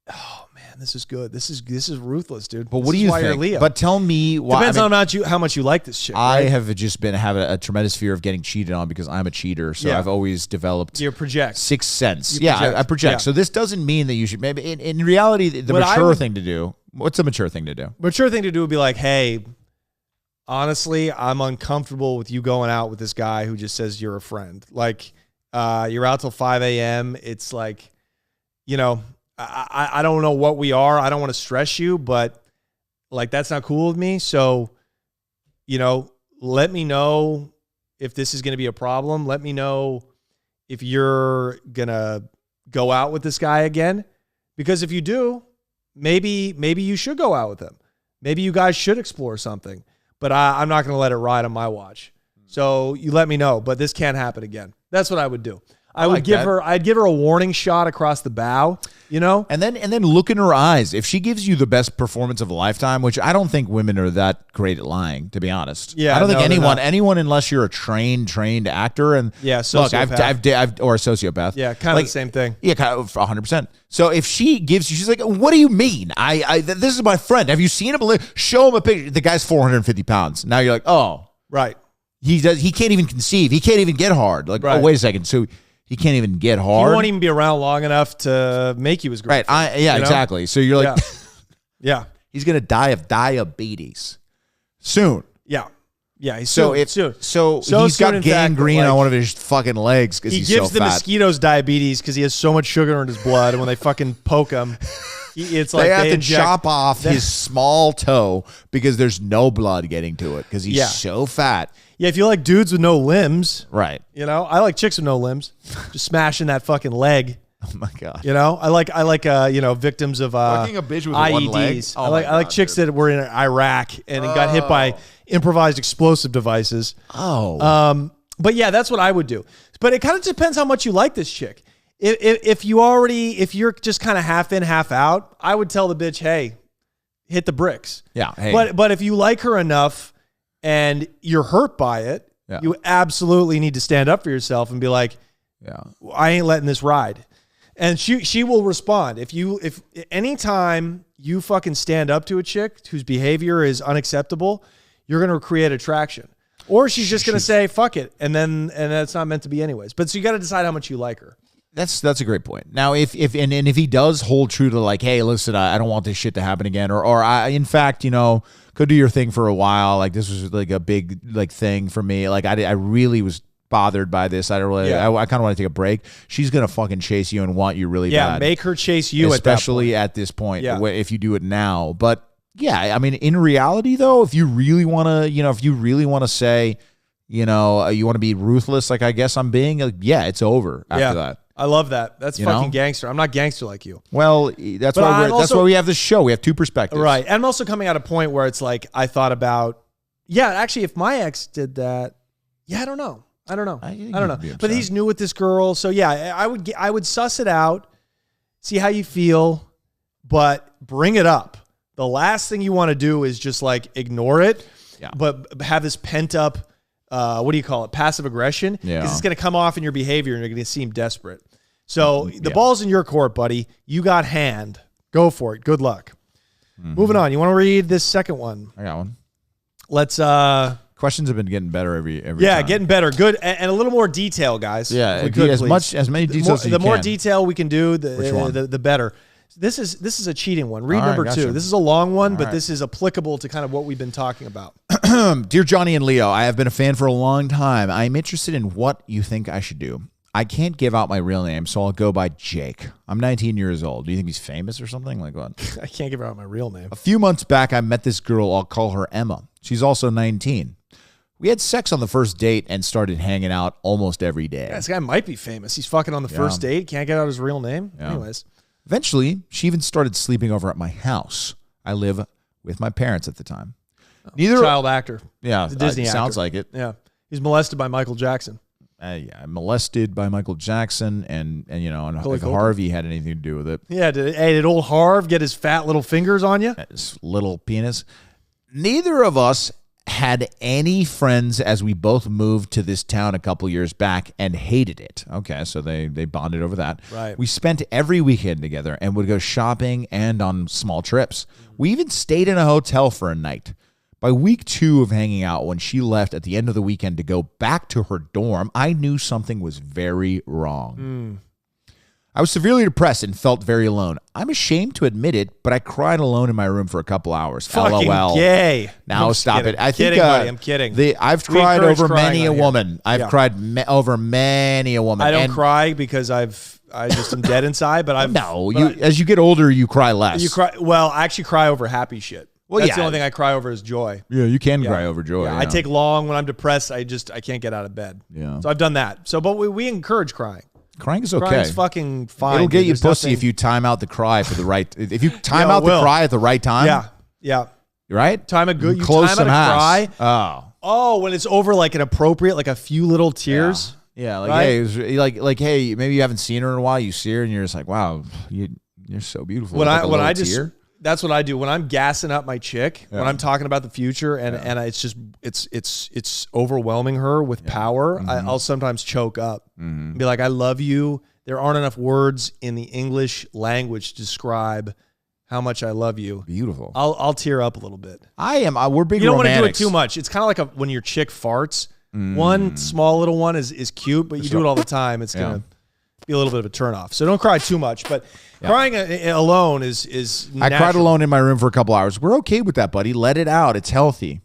Oh man, this is good. This is ruthless, dude. But what do you think? Leo. But tell me why. Depends on how much you like this chick. I right? have just have a tremendous fear of getting cheated on because I'm a cheater. So I've always developed sixth sense. I project. Yeah. So this doesn't mean that you should. Maybe in reality, the mature thing to do. What's a mature thing to do? Mature thing to do would be like, hey, honestly, I'm uncomfortable with you going out with this guy who just says you're a friend. Like, you're out till 5 a.m. It's like, I don't know what we are. I don't want to stress you, but like that's not cool with me. So, let me know if this is going to be a problem. Let me know if you're going to go out with this guy again. Because if you do, maybe you should go out with him. Maybe you guys should explore something. But I'm not going to let it ride on my watch. So you let me know. But this can't happen again. That's what I would do. I'd give her a warning shot across the bow, and then look in her eyes. If she gives you the best performance of a lifetime, which I don't think women are that great at lying, to be honest. Yeah, I don't think anyone unless you're a trained actor and sociopath. Look, I've or a sociopath. Yeah, kind of the same thing. Yeah, kind of 100%. So if she gives you, she's like, "What do you mean? This is my friend. Have you seen him? Show him a picture. The guy's 450 pounds. Now you're like, oh, right. He can't even conceive. He can't even get hard. Like, oh, wait a second. So. He can't even get hard. He won't even be around long enough to make you his girlfriend. Right. Exactly. So you're like, yeah. He's going to die of diabetes soon. Yeah. Yeah. He's soon. So he's got gangrene on one of his fucking legs because he's so fat. He gives the mosquitoes diabetes because he has so much sugar in his blood. And when they fucking poke him, it's like they have to chop off his small toe because there's no blood getting to it because he's so fat. Yeah, if you like dudes with no limbs. Right. I like chicks with no limbs. Just smashing that fucking leg. Oh my God. I like victims of fucking a bitch with IEDs. one leg. Oh I like chicks that were in Iraq and got hit by improvised explosive devices. Oh. But yeah, that's what I would do. But it kind of depends how much you like this chick. If you're just kind of half in, half out, I would tell the bitch, hey, hit the bricks. Yeah. Hey. But if you like her enough and you're hurt by it, you absolutely need to stand up for yourself and be like, I ain't letting this ride. And she will respond. If anytime you fucking stand up to a chick whose behavior is unacceptable, you're going to create attraction. Or she's just going to say, fuck it. And that's not meant to be anyways. But so you got to decide how much you like her. That's a great point. Now, if he does hold true to like, hey, listen, I don't want this shit to happen again, or I, in fact, could do your thing for a while. Like this was like a big like thing for me. Like I really was bothered by this. I don't really. I kind of want to take a break. She's gonna fucking chase you and want you really bad. Yeah, make her chase you, especially at this point. If you do it now, but yeah, I mean, in reality though, if you really want to, say, you want to be ruthless, like I guess I'm being, it's over after that. I love that. That's fucking gangster. I'm not gangster like you. Well, that's why we have this show. We have two perspectives. Right. And I'm also coming at a point where it's like I thought about, actually, if my ex did that, I don't know. I don't know. But he's new with this girl. So I would suss it out, see how you feel, but bring it up. The last thing you want to do is just like ignore it, but have this pent up, what do you call it? Passive aggression. Because it's going to come off in your behavior and you're going to seem desperate. So the ball's in your court, buddy. You got hand. Go for it. Good luck. Moving on. You want to read this second one? I got one. Let's questions have been getting better every time. Getting better. Good. And a little more detail, guys. Yeah, if we could, as many details the more detail we can do, the better. This is a cheating one. Read number 2. This is a long one, but this is applicable to kind of what we've been talking about. Dear Johnny and Leo, I have been a fan for a long time. I'm interested in what you think I should do. I can't give out my real name, so I'll go by Jake. I'm 19 years old. Do you think he's famous or something? Like what? I can't give out my real name. A few months back, I met this girl. I'll call her Emma. She's also 19. We had sex on the first date and started hanging out almost every day. Yeah, this guy might be famous. He's fucking on the first date. Can't get out his real name. Yeah. Anyways. Eventually, she even started sleeping over at my house. I live with my parents at the time. Neither child actor. Yeah, he's a Disney actor. Sounds like it. Yeah, he's molested by Michael Jackson. Molested by Michael Jackson, and if Harvey had anything to do with it. Yeah, did old Harv get his fat little fingers on you? His little penis. Neither of us had any friends as we both moved to this town a couple years back and hated it. Okay, so they bonded over that. Right. We spent every weekend together and would go shopping and on small trips. We even stayed in a hotel for a night. By week 2 of hanging out, when she left at the end of the weekend to go back to her dorm, I knew something was very wrong. I was severely depressed and felt very alone. I'm ashamed to admit it, but I cried alone in my room for a couple hours. Fucking LOL. gay. Now stop kidding. it. I think buddy, I'm kidding. I've cried over many a woman. I've cried over many a woman. I don't cry because I just am dead inside. But as you get older, you cry less. You cry. Well, I actually cry over happy shit. Well, that's the only thing I cry over is joy. Yeah, you can cry over joy. Yeah. I take long when I'm depressed. I can't get out of bed. Yeah. So I've done that. So, but we encourage crying. Crying is okay. Crying's fucking fine. It'll get you pussy if you time out the cry for the right. If you time out the cry at the right time. Yeah. Right. Time a good. You close time out a cry. Oh, when it's over like an appropriate, like a few little tears. Yeah. Like hey, hey, maybe you haven't seen her in a while. You see her and you're just like, wow, you're so beautiful. That's what I do when I'm gassing up my chick, when I'm talking about the future and it's just, it's overwhelming her with power. I'll sometimes choke up and be like, I love you. There aren't enough words in the English language to describe how much I love you. Beautiful. I'll tear up a little bit. We're big romantics. You don't want to do it too much. It's kind of like when your chick farts. One small little one is cute, but you do it all the time. It's going to be a little bit of a turnoff. So don't cry too much, but crying alone is natural. I cried alone in my room for a couple hours. We're okay with that, buddy. Let it out. It's healthy.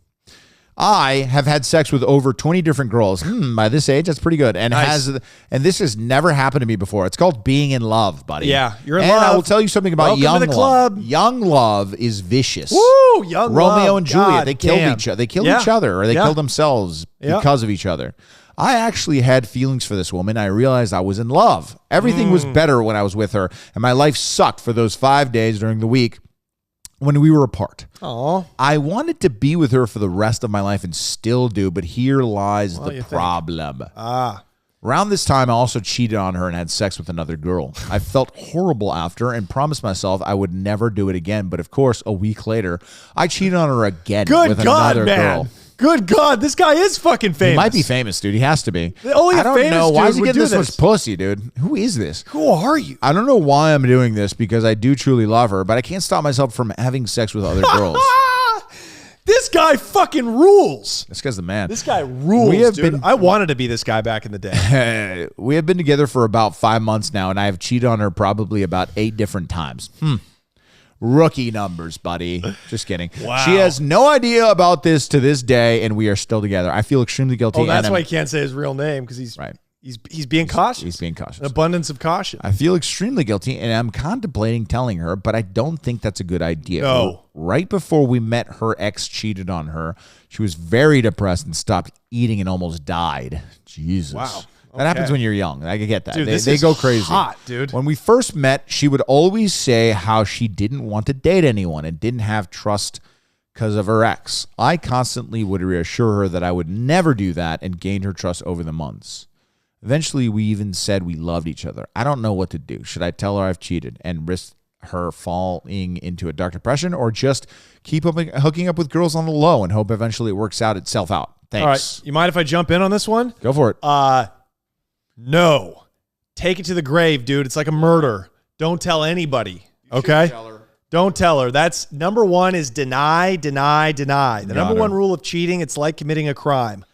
I have had sex with over 20 different girls. By this age, that's pretty good. And nice. This has never happened to me before. It's called being in love, buddy. Yeah, you're in love. love. And I will tell you something about Welcome young to the love. club. Young love is vicious. Woo, young love. Romeo and Juliet, God they killed damn. each other. They killed each other, or they killed themselves because of each other. I actually had feelings for this woman. I realized I was in love. Everything was better when I was with her, and my life sucked for those 5 days during the week when we were apart. Aww. I wanted to be with her for the rest of my life and still do, but here lies the problem. Around this time, I also cheated on her and had sex with another girl. I felt horrible after and promised myself I would never do it again. But of course, a week later, I cheated on her again with another girl. Good God, this guy is fucking famous. He might be famous, dude. He has to be. Only I don't famous know. Why is he dude would getting do this much pussy, dude? Who is this? Who are you? I don't know why I'm doing this because I do truly love her, but I can't stop myself from having sex with other girls. This guy fucking rules. This guy's the man. This guy rules, dude. I wanted to be this guy back in the day. We have been together for about 5 months now, and I have cheated on her probably about 8 different times. Rookie numbers, buddy. Just kidding. Wow. She has no idea about this to this day, and we are still together. I feel extremely guilty. Oh, that's why he can't say his real name, because he's being cautious. He's being cautious. An abundance of caution. I feel extremely guilty, and I'm contemplating telling her, but I don't think that's a good idea. No. Right before we met, her ex cheated on her. She was very depressed and stopped eating and almost died. Jesus. Wow. That happens when you're young. I get that. Dude, they go crazy. Hot, dude. When we first met, she would always say how she didn't want to date anyone and didn't have trust because of her ex. I constantly would reassure her that I would never do that and gained her trust over the months. Eventually, we even said we loved each other. I don't know what to do. Should I tell her I've cheated and risk her falling into a dark depression, or just keep hooking up with girls on the low and hope eventually it works out itself out? Thanks. All right. You mind if I jump in on this one? Go for it. No. take it to the grave, dude. It's like a murder. Don't tell anybody. Okay? Don't tell her. That's number one is deny, deny, deny. The number one rule of cheating, it's like committing a crime.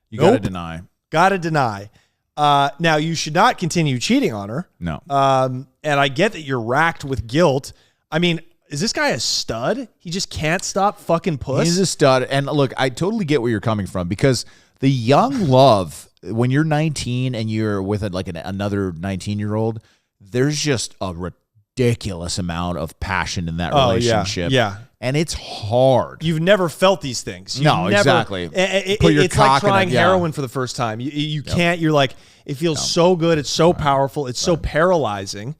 You got to deny. Got to deny. Now, you should not continue cheating on her. No. And I get that you're racked with guilt. I mean, is this guy a stud? He just can't stop fucking puss? He's a stud. And look, I totally get where you're coming from because the young love, when you're 19 and you're with another 19-year-old, there's just a ridiculous amount of passion in that relationship. Yeah. And it's hard. You've never felt these things. Exactly. It's like trying heroin for the first time. You can't. You're like, it feels so good. It's so powerful. It's so paralyzing.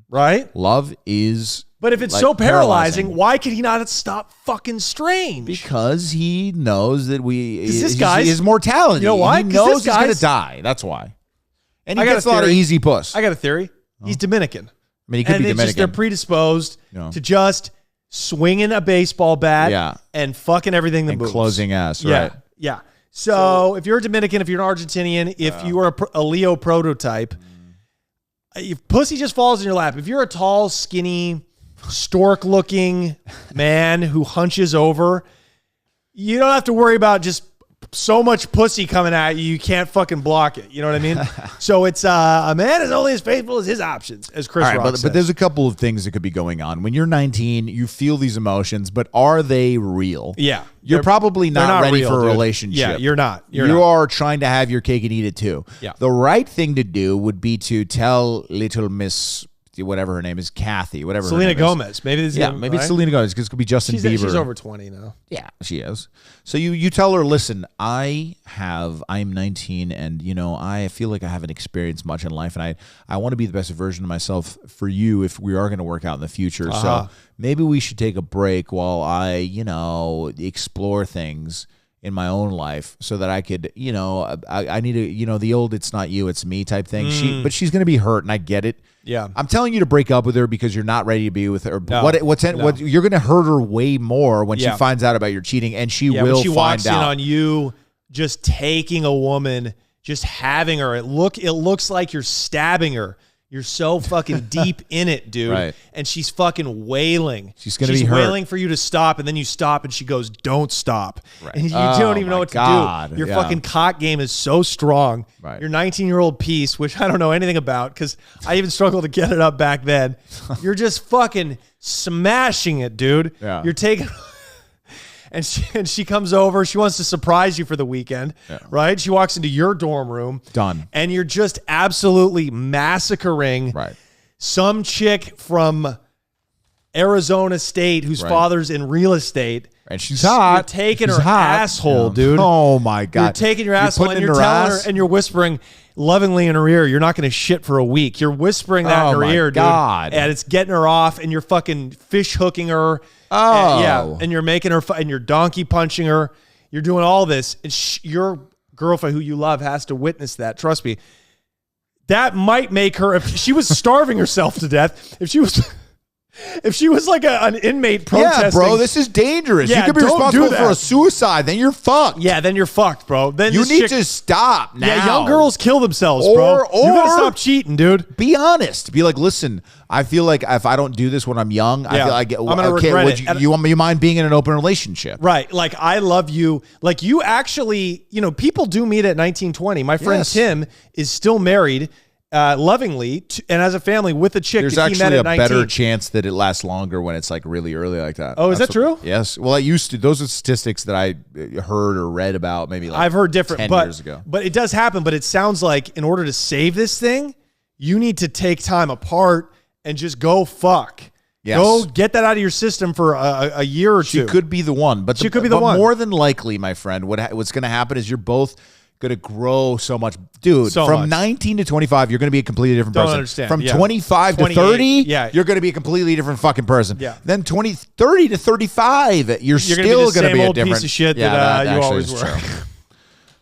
Right? Love is... But if it's so paralyzing, why could he not stop fucking strange? Because he knows that his mortality. You know why? He knows he's going to die. That's why. And he gets a lot of easy puss. I got a theory. He's Dominican. I mean, he could be Dominican. They're predisposed to just swinging a baseball bat and fucking everything that moves. Closing ass, right? Yeah. So if you're a Dominican, if you're an Argentinian, if you are a Leo prototype, if pussy just falls in your lap, if you're a tall, skinny, stork-looking man who hunches over, you don't have to worry about just so much pussy coming at you, you can't fucking block it. You know what I mean? So it's a man is only as faithful as his options, as Chris Rock says. But there's a couple of things that could be going on. When you're 19, you feel these emotions, but are they real? Yeah. You're probably not ready real, for a dude. relationship. Yeah, you're not. You are trying to have your cake and eat it too. Yeah. The right thing to do would be to tell little Miss... whatever her name is, Kathy, whatever Selena her name Gomez. is. Maybe this is maybe it's Selena Gomez because it could be Justin Bieber. She's over 20 now. Yeah, she is. So you tell her, listen, I'm 19 and I feel like I haven't experienced much in life and I want to be the best version of myself for you if we are going to work out in the future. So maybe we should take a break while I, explore things in my own life so that I could, I need to, the old it's not you, it's me type thing. But she's going to be hurt and I get it. Yeah. I'm telling you to break up with her because you're not ready to be with her. But what you're going to hurt her way more when she finds out about your cheating, and she will when she walks find out. in on you just taking a woman, just having her. It looks like you're stabbing her. You're so fucking deep in it, dude. Right. And she's fucking wailing. She's going to be hurt. Wailing for you to stop, and then you stop, and she goes, "Don't stop." Right. And you don't even know what to do. Your Yeah. fucking cock game is so strong. Right. Your 19-year-old piece, which I don't know anything about because I even struggled to get it up back then. You're just fucking smashing it, dude. Yeah. You're taking... And she comes over. She wants to surprise you for the weekend, right? She walks into your dorm room. Done. And you're just absolutely massacring some chick from Arizona State whose father's in real estate. And she's hot. You're taking she's her hot. asshole, dude. Oh, my God. You're taking your asshole and you're her telling ass? her and you're whispering lovingly in her ear, you're not going to shit for a week. You're whispering that in her ear, God. dude. And it's getting her off and you're fucking fish hooking her. Oh. And you're making her, and you're donkey punching her. You're doing all this. And your girlfriend who you love has to witness that. Trust me. That might make her, if she was starving herself to death, if she was like an inmate protesting. Yeah, bro, this is dangerous. Yeah, you could be responsible for a suicide. Then you're fucked. Yeah, then you're fucked, bro. Then you need to stop now. Yeah, young girls kill themselves, bro. You gotta stop cheating, dude. Be honest. Be like, listen, I feel like if I don't do this when I'm young, I feel like I'm gonna regret it. You mind being in an open relationship? Right. Like, I love you. Like, you actually, people do meet at 19, 20. My friend Tim is still married. Lovingly and as a family with a chick. There's that he met actually at a 19. better chance that it lasts longer when it's like really early like that. Oh, is that true? Yes. Well, I used to. Those are statistics that I heard or read about maybe like I've heard different 10 years ago. But it does happen. But it sounds like in order to save this thing, you need to take time apart and just go fuck. Yes. Go get that out of your system for a year or two. She could be the one. But she could be the one. More than likely, my friend, what's going to happen is you're both going to grow so much. Dude, from 19 to 25, you're going to be a completely different person. Understand. From 25 to 30, you're going to be a completely different fucking person. Yeah. Then 30 to 35, you're still going to be a different piece of shit that you always were.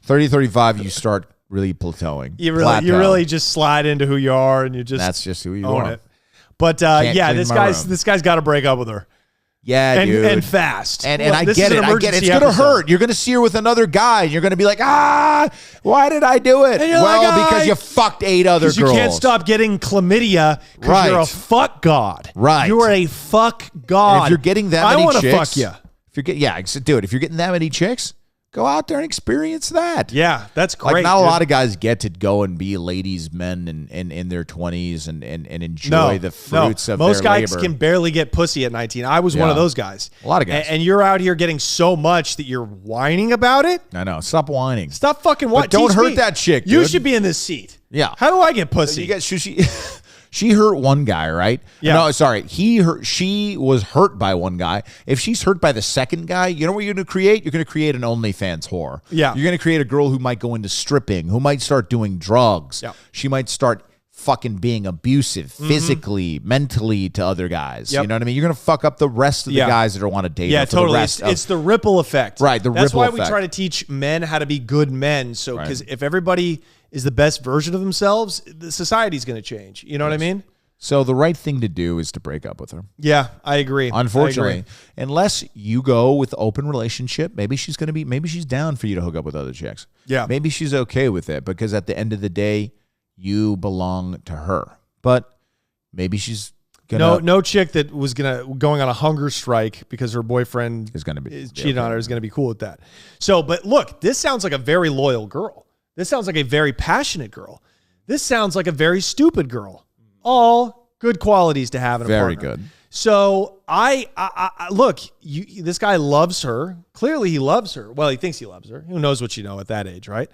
30 to 35, you start really plateauing. You really just slide into who you are and you just that's just who you own are. it. But this guy's got to break up with her. Yeah, dude. And fast. And I get it. I get it. It's going to hurt. You're going to see her with another guy, and you're going to be like, why did I do it? Well, because you fucked 8 other girls. You can't stop getting chlamydia because you're a fuck god. Right. You are a fuck god. And if you're getting that many chicks. I want to fuck you. Dude, if you're getting that many chicks, go out there and experience that. Yeah, that's great. Like, not a lot of guys get to go and be ladies' men in their 20s and enjoy the fruits of their labor. Most guys can barely get pussy at 19. I was one of those guys. A lot of guys. And you're out here getting so much that you're whining about it? I know. Stop whining. Stop fucking whining. Don't hurt that chick, dude. You should be in this seat. Yeah. How do I get pussy? You guys, she hurt one guy, right? Yeah. No, sorry. She was hurt by one guy. If she's hurt by the second guy, you know what you're going to create? You're going to create an OnlyFans whore. Yeah. You're going to create a girl who might go into stripping, who might start doing drugs. Yeah. She might start fucking being abusive physically, mentally to other guys. Yep. You know what I mean? You're going to fuck up the rest of the guys that are want to date her. Yeah, for totally. The rest it's the ripple effect. Right, That's why we try to teach men how to be good men. So, because if everybody is the best version of themselves, the society's going to change. You know what I mean? So the right thing to do is to break up with her. Yeah, I agree. Unfortunately, unless you go with open relationship, maybe she's down for you to hook up with other chicks. Yeah. Maybe she's okay with it because at the end of the day, you belong to her. But maybe she's gonna no chick that was going on a hunger strike because her boyfriend is gonna be cheating on her is gonna be cool with that. So, but look, this sounds like a very loyal girl. This sounds like a very passionate girl. This sounds like a very stupid girl. All good qualities to have in a partner. Very good. So I look, this guy loves her. Clearly he loves her. Well, he thinks he loves her. Who knows what you know at that age, right?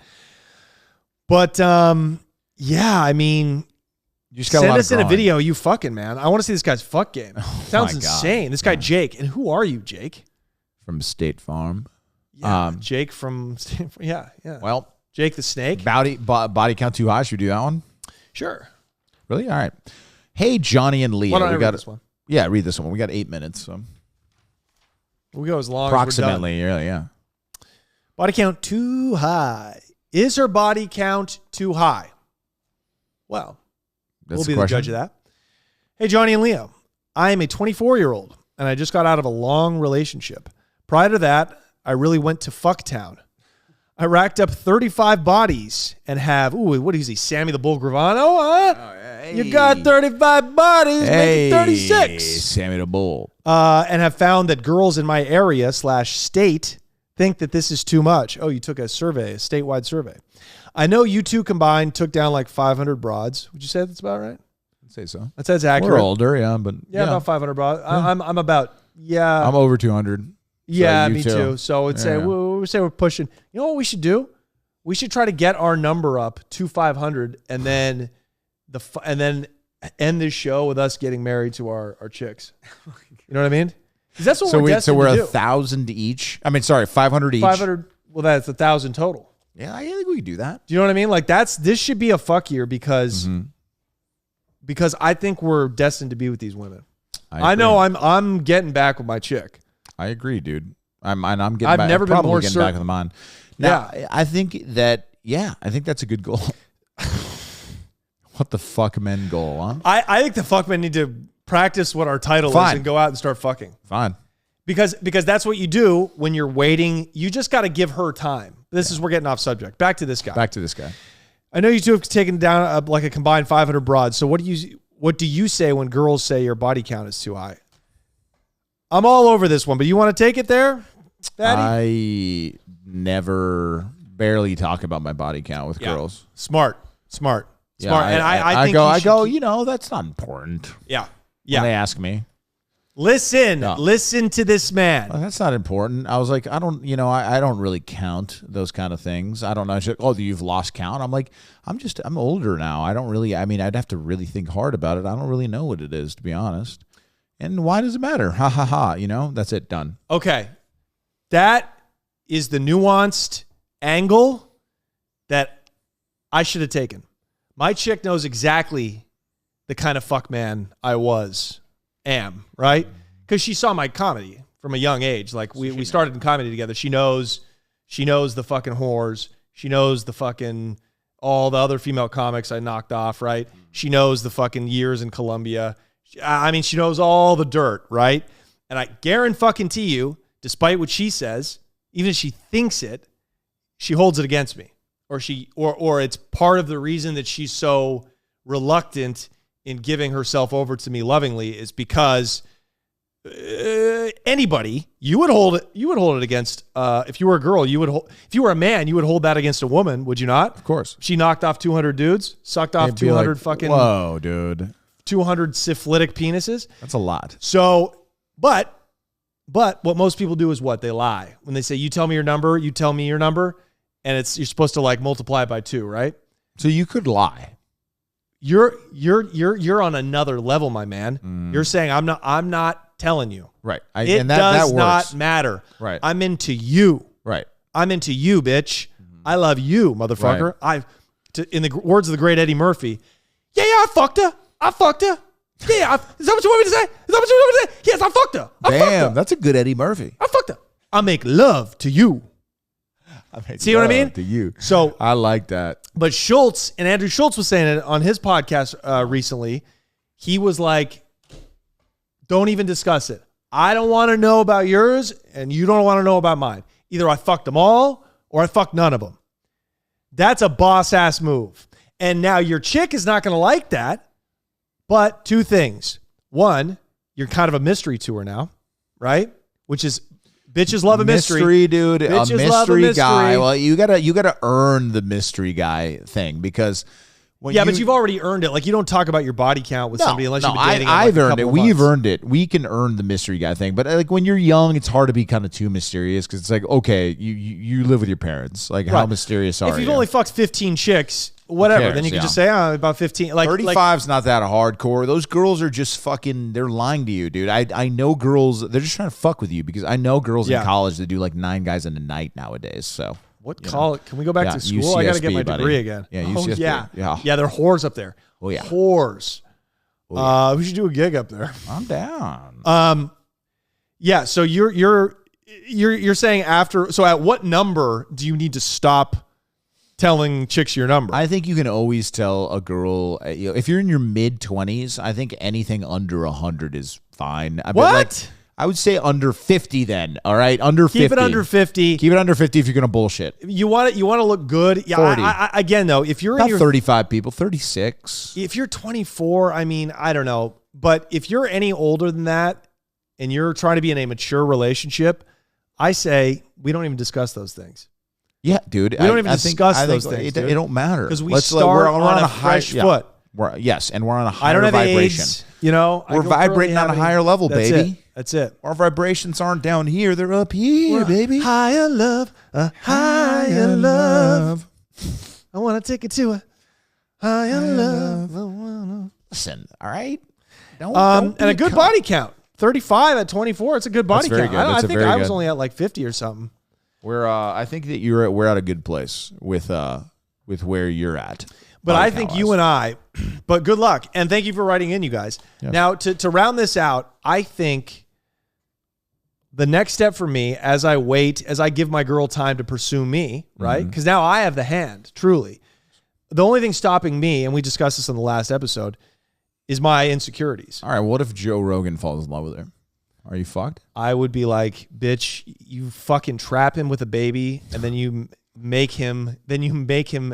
But yeah, I mean, you just got send us in a video, you fucking man. I want to see this guy's fuck game. Sounds insane. God. This guy Jake. And who are you, Jake? From State Farm. Yeah, Jake from yeah. Well, Jake the Snake. Body count too high. Should we do that one? Sure. Really? All right. Hey, Johnny and Leah. Why don't I read this one? Yeah, read this one. We got 8 minutes. So we go as long approximately. as we're done. Yeah. Body count too high. Is her body count too high? Well, we'll be the judge of that. Hey, Johnny and Leo. I am a 24-year-old, and I just got out of a long relationship. Prior to that, I really went to fucktown. I racked up 35 bodies and have, what is he, Sammy the Bull Gravano, huh? Oh, hey. You got 35 bodies, make it 36. Sammy the Bull. And have found that girls in my area /state think that this is too much. Oh, you took a survey, a statewide survey. I know you two combined took down like 500 broads. Would you say that's about right? I'd say so. That sounds accurate. We're older, yeah, but yeah, about 500 broads. Yeah. I'm about, I'm over 200. Yeah, me too. So we'd say we're pushing. You know what we should do? We should try to get our number up to 500, and then end this show with us getting married to our chicks. You know what I mean? Because that's what we're destined to do. 1,000 each. I mean, sorry, 500 each. 500. Well, that's 1,000 total. Yeah, I think we could do that. Do you know what I mean? Like this should be a fuck year because I think we're destined to be with these women. I know I'm getting back with my chick. I agree, dude. I've never been more getting back with mine. Now, I think that's a good goal. What the fuck men goal, huh? I think the fuck men need to practice what our title is and go out and start fucking. Fine. Because that's what you do when you're waiting. You just got to give her time. We're getting off subject. Back to this guy. I know you two have taken down like a combined 500 broads. So what do you say when girls say your body count is too high? I'm all over this one, but you want to take it there, Daddy? I barely talk about my body count with girls. Smart. Yeah, and I think I go, that's not important. Yeah. When they ask me. Listen to this man. Well, that's not important. I was like, I don't really count those kind of things. I don't know. She's like, you've lost count. I'm like, I'm older now. I'd have to really think hard about it. I don't really know what it is, to be honest. And why does it matter? Ha ha ha. That's it. Done. Okay. That is the nuanced angle that I should have taken. My chick knows exactly the kind of fuck man I am, right? Because she saw my comedy from a young age. Like we started in comedy together. She knows the fucking whores. She knows the fucking all the other female comics I knocked off, right? She knows the fucking years in Columbia. She knows all the dirt, right? And I guarantee you, despite what she says, even if she thinks it, she holds it against me. Or it's part of the reason that she's so reluctant in giving herself over to me lovingly is because anybody, you would hold it against, if you were a girl, if you were a man, you would hold that against a woman, would you not? Of course. She knocked off 200 dudes, sucked off 200 fucking, whoa, dude. 200 syphilitic penises. That's a lot. So, but what most people do is what? They lie. When they say, you tell me your number, you tell me your number, and you're supposed to like multiply it by 2, right? So you could lie. You're on another level, my man. You're saying I'm not telling you. Right. It does not matter. Right. I'm into you. Right. I'm into you, bitch. I love you, motherfucker. Right. In the words of the great Eddie Murphy, yeah, I fucked her. Yeah, is that what you want me to say? Yes, I fucked her. Damn, that's a good Eddie Murphy. I fucked her. I make love to you. See what I mean? To you. So I like that. But Schultz, and Andrew Schultz was saying it on his podcast recently. He was like, don't even discuss it. I don't want to know about yours, and you don't want to know about mine. Either I fucked them all, or I fucked none of them. That's a boss-ass move. And now your chick is not going to like that, but 2 things. One, you're kind of a mystery to her now, right? Which is... Bitches love a mystery. Mystery, dude. Bitches a love a mystery guy. mystery. Well, you gotta earn the mystery guy thing because when but you've already earned it. Like you don't talk about your body count with somebody unless you've been dating. I've earned it. We've months. earned it. We can earn the mystery guy thing. But like when you're young, it's hard to be kind of too mysterious because it's like, okay, you live with your parents. Like how mysterious are you? If you've only fucked 15 chicks, whatever, then you can just say, about 15. Like 35's not that hardcore. Those girls are just fucking, they're lying to you, dude. I know girls, they're just trying to fuck with you because I know girls in college that do like 9 guys in a night nowadays. So what college? Can we go back to school? I got to get my degree again. Yeah, UCSB. Yeah, they're whores up there. Oh yeah, whores. Oh, yeah. We should do a gig up there. I'm down. Yeah. So you're saying after? So at what number do you need to stop telling chicks your number? I think you can always tell a girl, if you're in your mid-20s, I think anything under 100 is fine. What? I would say under 50 then, all right? Under 50. Keep it under 50. Keep it under 50 if you're going to bullshit. You want to look good. Yeah, 40. Again, though, if you're Not in your 35 people, 36. If you're 24, I mean, I don't know. But if you're any older than that and you're trying to be in a mature relationship, I say we don't even discuss those things. Yeah, dude. We don't even discuss those things. It don't matter. Because we start on a fresh foot. And we're on a higher I don't have vibration. AIDS, we're vibrating on a higher level, baby. That's it. Our vibrations aren't down here; they're up here, baby. Higher love, a higher love. I want to take it to a higher love. Listen, all right. And a good body count. 35 at 24. It's a good body count. Good. I think I was only at like 50 or something. I think that we're at a good place with where you're at. But I think you and I, but good luck. And thank you for writing in, you guys. Yes. Now, to round this out, I think the next step for me as I give my girl time to pursue me, right? Because now I have the hand, truly. The only thing stopping me, and we discussed this in the last episode, is my insecurities. All right, what if Joe Rogan falls in love with her? Are you fucked? I would be like, bitch, you fucking trap him with a baby, and then you make him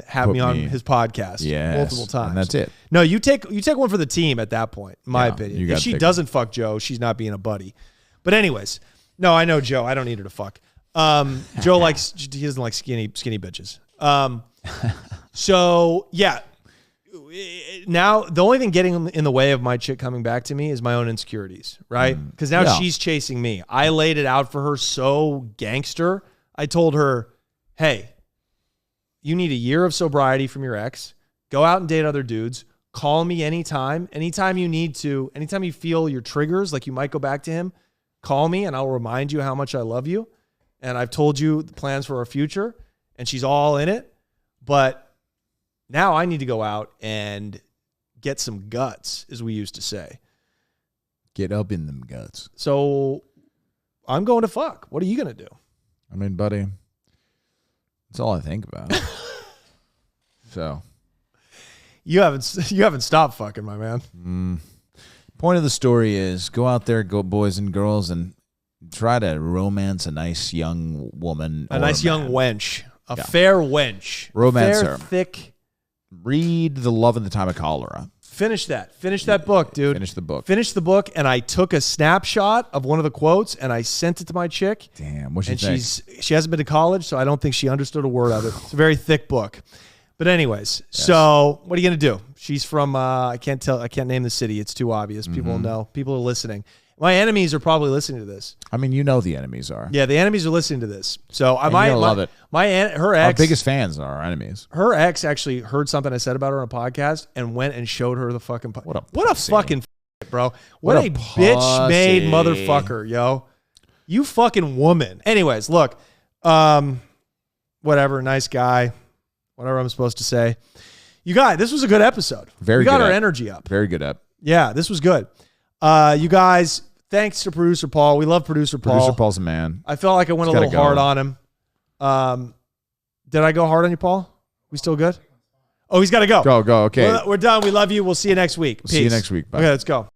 have me on his podcast multiple times. And that's it. No, you take one for the team at that point, in my opinion. If she doesn't fuck Joe, she's not being a buddy. But anyways, no, I know Joe. I don't need her to fuck. Joe he doesn't like skinny bitches. So yeah. Now, the only thing getting in the way of my chick coming back to me is my own insecurities, right? Because now she's chasing me. I laid it out for her so gangster. I told her, hey, you need a year of sobriety from your ex. Go out and date other dudes. Call me anytime you need to. Anytime you feel your triggers, like you might go back to him, call me and I'll remind you how much I love you. And I've told you the plans for our future. And she's all in it. But now I need to go out and get some guts, as we used to say. Get up in them guts. So I'm going to fuck. What are you going to do? I mean, buddy, that's all I think about. So you haven't stopped fucking, my man. Point of the story is go out there, go boys and girls, and try to romance a nice young woman. A nice young wench. A fair wench. Romance fair, her. Thick. Read The Love in the Time of Cholera. Finish that. Finish that book, dude. Finish the book. Finish the book, and I took a snapshot of one of the quotes, and I sent it to my chick. Damn, what'd she think? She hasn't been to college, so I don't think she understood a word of it. It's a very thick book. But anyways, so what are you going to do? She's from, I can't name the city. It's too obvious. People will know. People are listening. My enemies are probably listening to this. I mean, you know the enemies are. Yeah, the enemies are listening to this. So I might love it. Her ex, our biggest fans are our enemies. Her ex actually heard something I said about her on a podcast and went and showed her the fucking. What a fucking bro. What a bitch-made motherfucker, yo. You fucking woman. Anyways, look, whatever. Nice guy. Whatever I'm supposed to say. You guys, this was a good episode. We got our energy up. Very good up. Yeah, this was good. You guys. Thanks to Producer Paul. We love Producer Paul. Producer Paul's a man. I felt like I went a little hard on him. Did I go hard on you, Paul? We still good? Oh, he's got to go. Go. Okay. We're done. We love you. We'll see you next week. Peace. See you next week. Bye. Okay, let's go.